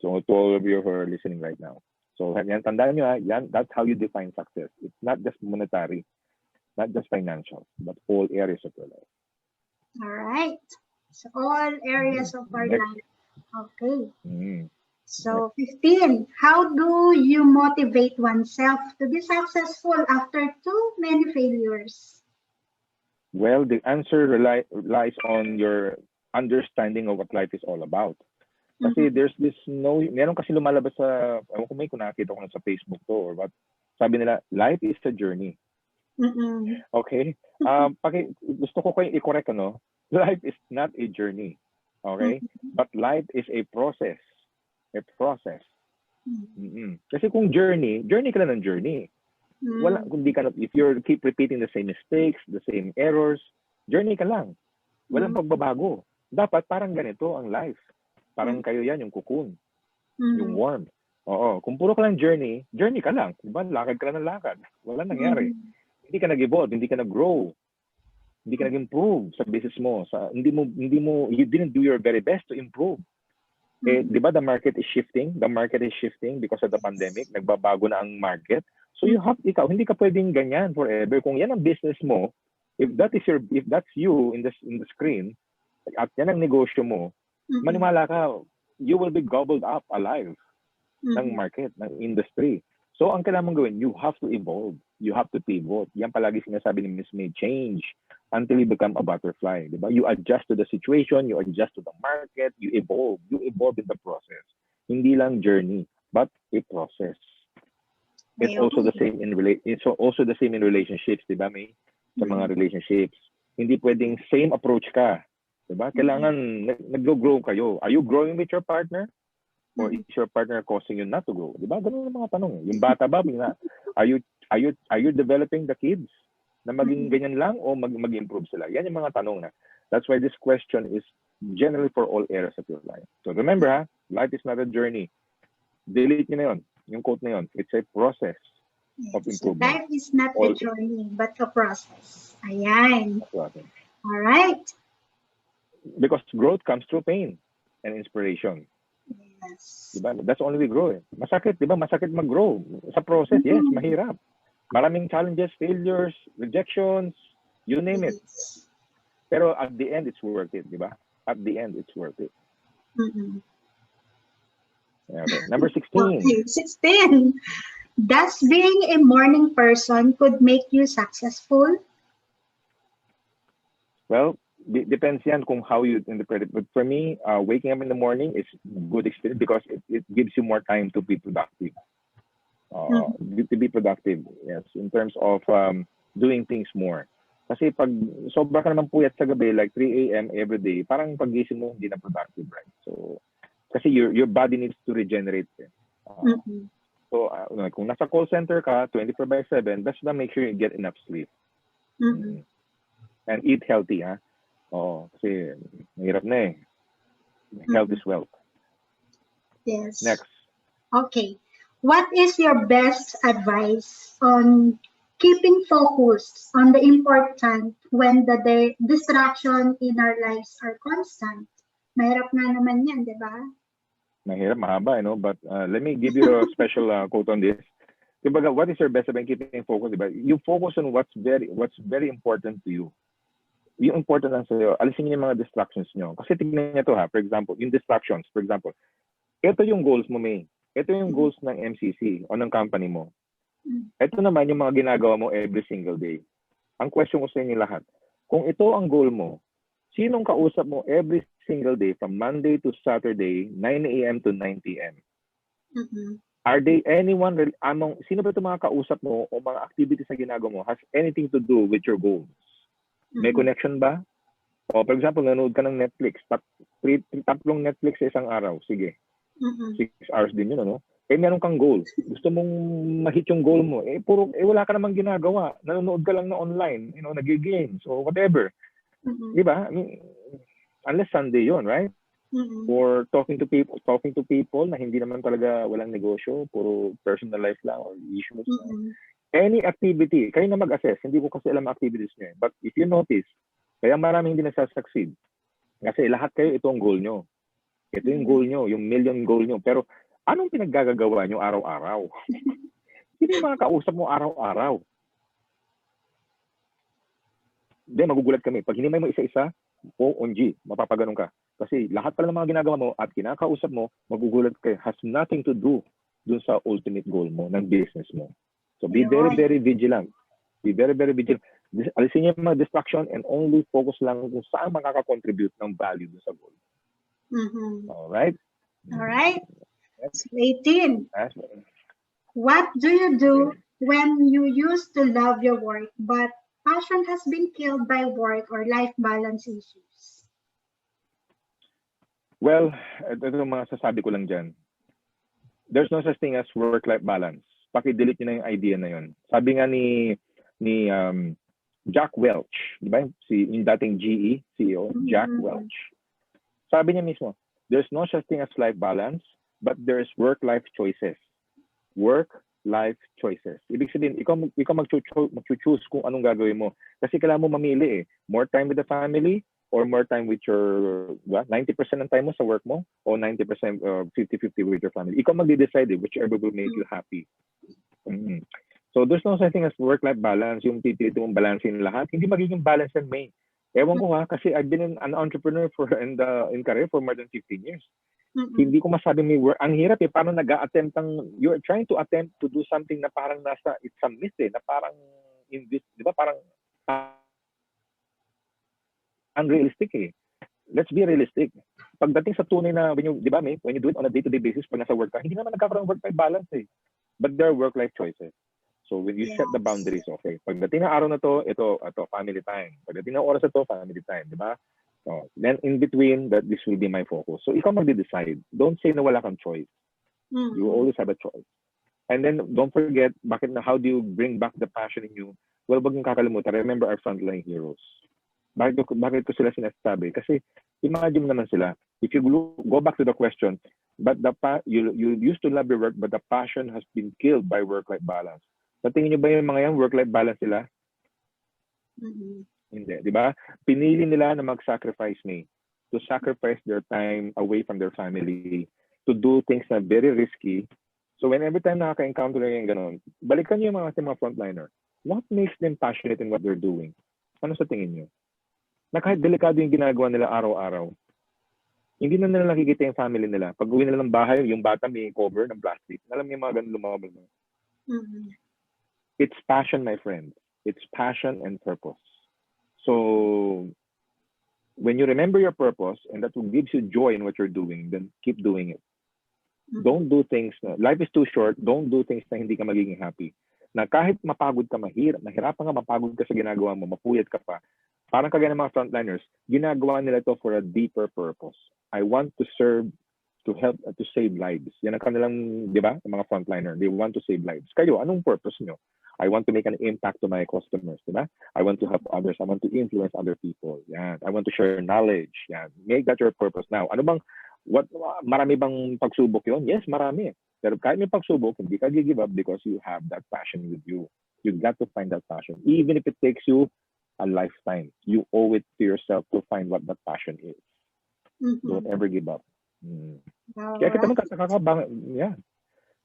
So, to all of you who are listening right now. So, tandaan nyo, that's how you define success. It's not just monetary, not just financial, but all areas of your life. All right. So, all areas of our life. Okay. So, 15. How do you motivate oneself to be successful after too many failures? Well, the answer lies on your understanding of what life is all about. Kasi there's this meron kasi lumalabas sa, ewan ko kung nakita ko na sa Facebook to or what, sabi nila, life is a journey. Okay? Gusto ko kayo i-correct, life is not a journey. Okay? But life is a process. A process. Kasi kung journey ka lang ng journey. Wala, if you keep repeating the same mistakes, the same errors, journey ka lang. Walang pagbabago. Dapat parang ganito ang life. Parang kayo yan, yung cocoon. Yung warm. Oo. Kung puro ka lang journey ka lang. Diba? Lakad ka lang ng lakad. Wala nangyari. Hindi ka nag-evolve, hindi ka nag-grow. Hindi ka nag-improve sa business mo. You didn't do your very best to improve. Di ba the market is shifting? The market is shifting because of the pandemic. Nagbabago na ang market. So ikaw, hindi ka pwedeng ganyan forever. Kung yan ang business mo, if that's you in the screen, at yan ang negosyo mo, maniwala ka, you will be gobbled up alive. ng market, ng industry. So, ang kailangan mong gawin, you have to evolve. You have to pivot. Yan palagi sinasabi ni Miss May, change until you become a butterfly. Diba? You adjust to the situation, you adjust to the market, you evolve. You evolve in the process. Hindi lang journey, but a process. It's also the same in relationships, diba, May? Sa mga relationships. Hindi pwedeng same approach ka. Diba? Kailangan nag-grow kayo. Are you growing with your partner? Or is your partner causing you not to grow? Diba? Ganun ang mga tanong. Yung bata ba, are you developing the kids na maging ganyan lang o mag-improve sila? Yan yung mga tanong na. That's why this question is generally for all areas of your life. So remember, life is not a journey. Delete nyo na yun. Yung quote na yun. It's a process of improvement. Life is not a journey, but a process. Ayan. All right. Because growth comes through pain and inspiration. Yes. Diba? That's only we grow. Masakit, diba? Masakit mag-grow. Sa process, yes, mahirap. Maraming challenges, failures, rejections, you name it. Pero at the end, it's worth it, diba? At the end, it's worth it. Okay. Number 16. Okay, 16. Does being a morning person could make you successful? Well, depends yan kung how you interpret it. But for me, waking up in the morning is good experience because it gives you more time to be productive. To be productive, yes, in terms of doing things more. Kasi pag sobra ka naman puyat sa gabi, like 3 a.m. every day, parang pag-gising mo, hindi na productive, right? So, kasi your body needs to regenerate. So, kung nasa call center ka, 24/7, best na make sure you get enough sleep. And eat healthy, ha? Oo, kasi mahirap na eh. Health is wealth. Yes. Next. Okay. What is your best advice on keeping focus on the important when the distraction in our lives are constant? Mahirap nga naman yan, di ba? Mahirap, mahaba, but let me give you a special quote on this. Diba, what is your best advice keeping focus? Diba? You focus on what's very important to you. Yung important lang sa'yo, alisin niyo yung mga distractions nyo. Kasi tignan niyo to ha, for example, yung distractions, for example, ito yung goals mo, May. Ito yung goals ng MCC o ng company mo. Ito naman yung mga ginagawa mo every single day. Ang question ko sa inyo lahat, kung ito ang goal mo, sinong kausap mo every single day from Monday to Saturday, 9 a.m. to 9 p.m.? Are they anyone, sino ba ito mga kausap mo o mga activities na ginagawa mo has anything to do with your goals? May connection ba? O, for example, nanood ka ng Netflix, tatlong Netflix sa isang araw, sige. 6 hours din yun, meron kang goal. Gusto mong ma-hit yung goal mo. Wala ka namang ginagawa. Nanonood ka lang na online, nag-games, or whatever. Diba? I mean, unless Sunday yun, right? Or talking to people na hindi naman talaga walang negosyo, puro personal life lang or issues. Any activity, kayo na mag-assess. Hindi ko kasi alam activities nyo. But if you notice, kaya maraming hindi nasa-succeed. Kasi lahat kayo, ito ang goal nyo. Ito yung goal nyo, yung million goal nyo. Pero anong pinaggagawa nyo araw-araw? Hindi yung mga kausap mo araw-araw. Hindi, magugulat kami. Pag hinimay mo isa-isa, OMG, mapapaganon ka. Kasi lahat pala ng mga ginagawa mo at kinakausap mo, magugulat kayo. Has nothing to do dun sa ultimate goal mo, ng business mo. So be very, very vigilant. Be very, very vigilant. Alisin niyo yung mga distraction and only focus lang kung saan makaka-contribute ng value dun sa goal. Alright? Alright. So 18. What do you do when you used to love your work but passion has been killed by work or life balance issues? Well, ito yung mga sasabi ko lang dyan. There's no such thing as work-life balance. Paki-delete nyo na yung idea na yun. Sabi nga ni Jack Welch, di ba? Yung dating GE CEO, Jack Welch. Sabi niya mismo, there's no such thing as life balance, but there's work-life choices. Work-life choices. Ibig sabihin, ikaw mag-choose kung anong gagawin mo. Kasi kailangan mo mamili eh. More time with the family or more time with your, 90% ng time mo sa work mo o 90% 50-50 with your family. Ikaw mag-decide whichever will make you happy. So there's no such thing as work-life balance. Yung pipilitin mong balansin lahat. Hindi magiging balance yan, May. Ewan ko ha, kasi I've been an entrepreneur in career for more than 15 years. Mm-mm. Hindi ko masabi may work. Ang hirap paano nag-a-attempt you're trying to attempt to do something na parang it's a myth na parang, di ba, parang unrealistic Let's be realistic. Pagdating sa tunay na, di ba, when you do it on a day-to-day basis, pag nasa work ka, hindi naman nagkakaroon ng work-life balance But there are work-life choices. So when you set the boundaries, okay, pagdating ng araw na to, ito, family time. Pagdating ng oras na to, family time, di ba? So, then in between, this will be my focus. So ikaw magde-decide. Don't say na wala kang choice. You always have a choice. And then don't forget, how do you bring back the passion in you? Well, wag yung kakalimutan. Remember our frontline heroes. Bakit ko sila sinasabi? Kasi imagine naman sila. If you go back to the question, but you used to love your work, but the passion has been killed by work-life balance. Sa tingin niyo ba yung mga yan, work-life balance sila? Hindi, di ba? Pinili nila na mag-sacrifice to sacrifice their time away from their family, to do things na very risky. So when every time nakaka-encounter na yung ganun, balikan niyo yung mga frontliner. What makes them passionate in what they're doing? Ano sa tingin niyo? Na kahit delikado yung ginagawa nila araw-araw, hindi na nila nakikita yung family nila. Pag uwi nila ng bahay, yung bata may cover ng plastic. Alam niyo yung mga ganun lumabas mo. It's passion, my friend. It's passion and purpose. So when you remember your purpose and that gives you joy in what you're doing, then keep doing it. Don't do things, life is too short, don't do things na hindi ka magiging happy. Na kahit mapagod ka, mahirapan ka, mapagod ka sa ginagawa mo, mapuyat ka pa, parang kagaya ng mga frontliners, ginagawa nila ito for a deeper purpose. I want to serve, to help, to save lives. Yan ang kanilang, di ba, yung mga frontliner. They want to save lives. Kayo, anong purpose nyo? I want to make an impact to my customers, di ba? I want to help others. I want to influence other people. Yan. I want to share knowledge. Yan. Make that your purpose now. Ano bang, marami bang pagsubok yon? Yes, marami. Pero kahit may pagsubok, hindi ka give up because you have that passion with you. You got to find that passion. Even if it takes you a lifetime, you owe it to yourself to find what that passion is. Don't ever give up. Kaya kita magkakabang, yeah.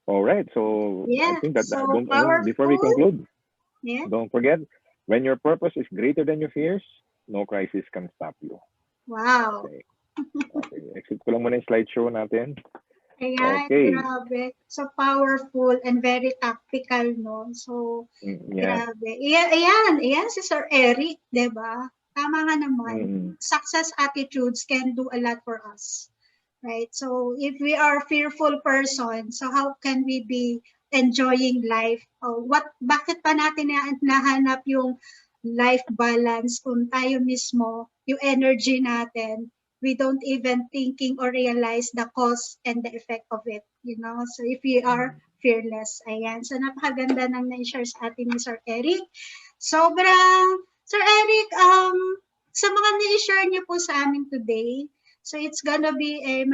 All right, so I think that, before we conclude, don't forget, when your purpose is greater than your fears, no crisis can stop you. Wow. Okay. Exit ko lang muna yung slideshow natin. Ayan, grabe. So powerful and very tactical, no? So, grabe. Ayan, si Sir Eric, di ba? Tama nga naman. Success attitudes can do a lot for us. Right? So, if we are fearful person, so how can we be enjoying life? Bakit pa natin nahanap yung life balance kung tayo mismo, yung energy natin, we don't even thinking or realize the cause and the effect of it, you know? So if we are fearless, ayan. So napakaganda ng na-share sa atin ni Sir Eric. Sobrang, Sir Eric, sa mga na-share niyo po sa amin today, so it's gonna be a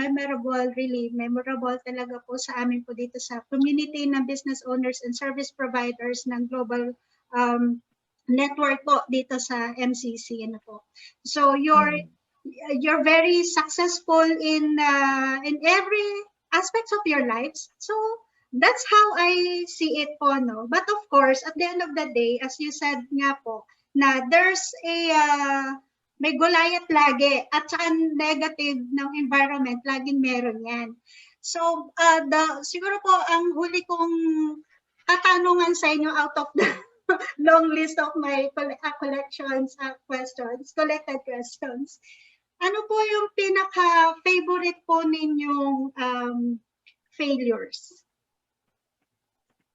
really memorable talaga po sa amin po dito sa community ng business owners and service providers ng global network po dito sa MCC. Ano po. So you're very successful in every aspects of your lives. So that's how I see it po, no? But of course, at the end of the day, as you said nga po, na there's may Goliath lagi at saka negative ng environment, laging meron yan. So, siguro po ang huli kong katanungan sa inyo out of the long list of my collected questions. Ano po yung pinaka-favorite po ninyong failures?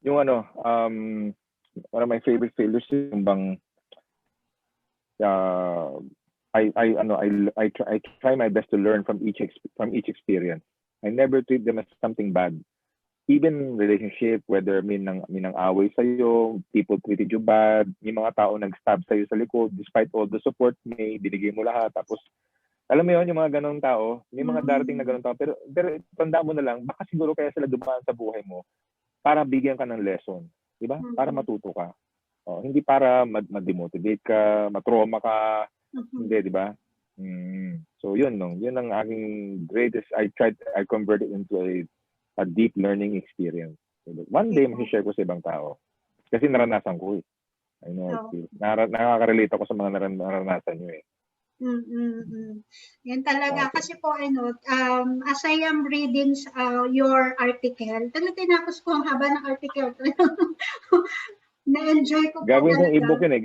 Yung one of my favorite failures yung bang I try my best to learn from each experience. I never treat them as something bad. Even relationship, whether may nang away sa'yo, people treated you bad, may mga tao nag-stab sa'yo sa likod, despite all the support, may binigay mo lahat. Tapos, alam mo yun, yung mga ganong tao, may mga darating na ganong tao, pero tanda mo na lang, baka siguro kaya sila dumaan sa buhay mo para bigyan ka ng lesson. Diba? Para matuto ka. Hindi para ma-demotivate ka, matrauma ka. Hindi, diba? So, yun, no? Yun ang aking greatest, I convert it into a deep learning experience. So, one day, share ko sa ibang tao. Kasi naranasan ko I know. Nakaka-relate ako sa mga naranasan nyo Yan talaga. Okay. Kasi po, as I am reading your article, talaga tinapos ko ang haba ng article. Na-enjoy ko po Gagawin kong talaga. ebook yun eh.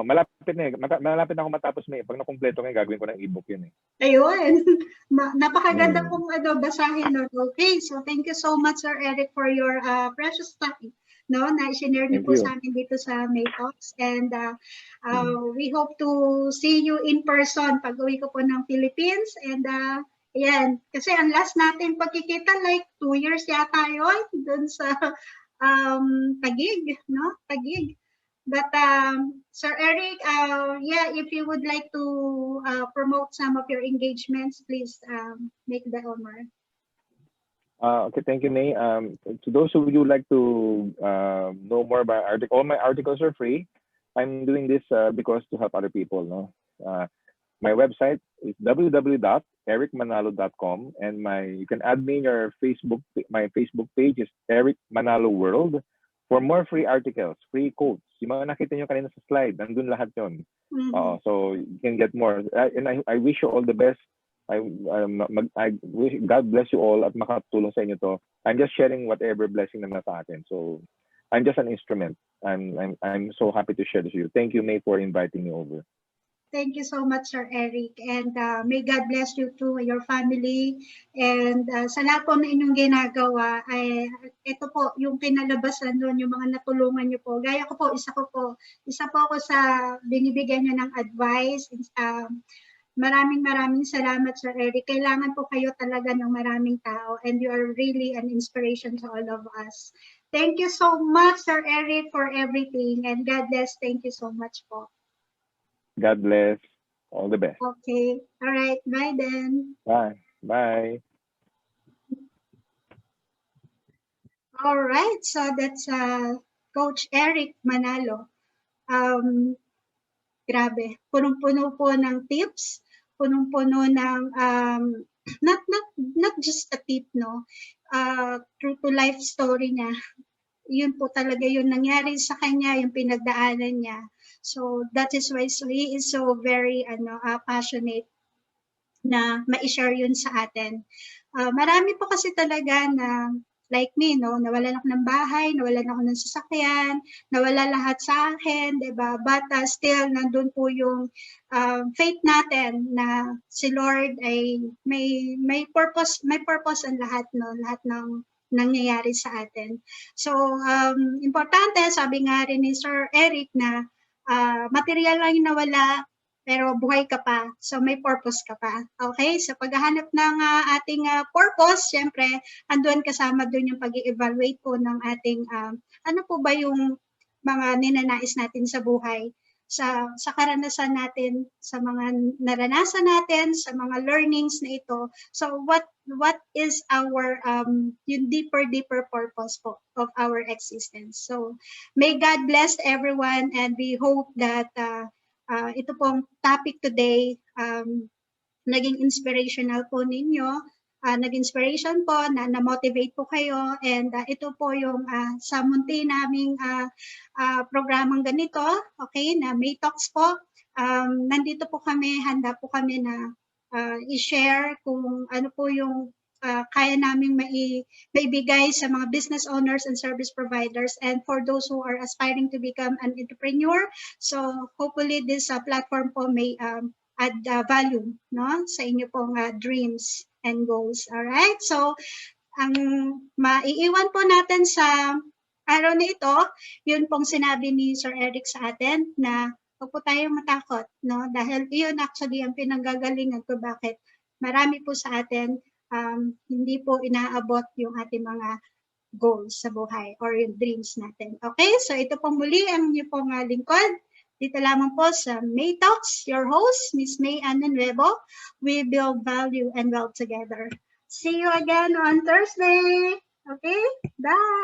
Malapit na eh. Malapit na ako matapos May. Pag nakumpleto ko yun, gagawin ko ng ebook yun eh. Ayun. Napakaganda Mm. pong basahin. No? Okay, so thank you so much, Sir Eric, for your precious time. No, na share niyo Thank po you. sa amin dito sa May Talks. And Mm. we hope to see you in person pag uwi ko po ng Philippines. And ayan, kasi ang last natin pagkikita, like 2 years yata yun, dun sa Taguig, no? Taguig. But Sir Eric, yeah, if you would like to promote some of your engagements, please make the honor. Okay, thank you, May. To those who would like to know more about article, all my articles are free. I'm doing this because to help other people. No, my website is www.ericmanalo.com, and you can add me in your Facebook. My Facebook page is Eric Manalo World for more free articles, free quotes. Yung mga nakita nyo kanina sa slide, nandun lahat yon. So you can get more. And I wish you all the best. I wish God bless you all at makatulong sa inyo to. I'm just sharing whatever blessing na nasa atin. So I'm just an instrument. I'm so happy to share this with you. Thank you, May, for inviting me over. Thank you so much, Sir Eric. And may God bless you too, your family. And sa lahat po na inyong ginagawa, ay ito po, yung pinalabasan doon, yung mga natulungan niyo po. Gaya ko po, isa po ako sa binibigyan niyo ng advice. Maraming salamat, Sir Eric. Kailangan po kayo talaga ng maraming tao, and you are really an inspiration to all of us. Thank you so much, Sir Eric, for everything. And God bless. Thank you so much po. God bless. All the best. Okay. All right. Bye then. Bye. Bye. All right. So that's Coach Eric Manalo. Grabe. Punong-puno po ng tips. Punong-puno ng not just a tip, no? True to life story niya. Yun po talaga yung nangyari sa kanya, yung pinagdaanan niya. So that is why he is so very passionate na ma-share yun sa atin. Marami po kasi talaga na like me, no, nawalan ako ng bahay, nawalan ako ng sasakyan, nawala lahat sa akin, 'di ba? But still nandun po yung faith natin na si Lord ay may purpose ang lahat, no, lahat ng nangyayari sa atin. So importante, sabi nga rin ni Sir Eric na material lang yung nawala, pero buhay ka pa. So may purpose ka pa. Okay? So paghahanap ng ating purpose, syempre, andun kasama dun yung pag-i-evaluate po ng ating ano po ba yung mga ninanais natin sa buhay, sa karanasan natin, sa mga naranasan natin, sa mga learnings na ito. So what is our yung deeper purpose po of our existence. So may God bless everyone, and we hope that ito pong topic today naging inspirational po ninyo. Nag-inspiration po, na-motivate po kayo, and ito po yung sa munti naming programang ganito, okay, na May Talks po. Nandito po kami, handa po kami na i-share kung ano po yung kaya naming maibigay sa mga business owners and service providers, and for those who are aspiring to become an entrepreneur. So hopefully this platform po may add value, no, sa inyo pong dreams and goals. All right? So ang maiiwan po natin sa araw na ito, yun pong sinabi ni Sir Eric sa atin na huwag po tayong matakot, no? Dahil iyon actually ang pinanggagalingan ko bakit marami po sa atin hindi po inaabot yung ating mga goals sa buhay or yung dreams natin. Okay? So ito pong muli ang inyo pong lingkod. Dito lamang po sa May Talks, your host, Miss May Anonuevo. We build value and wealth together. See you again on Thursday. Okay? Bye!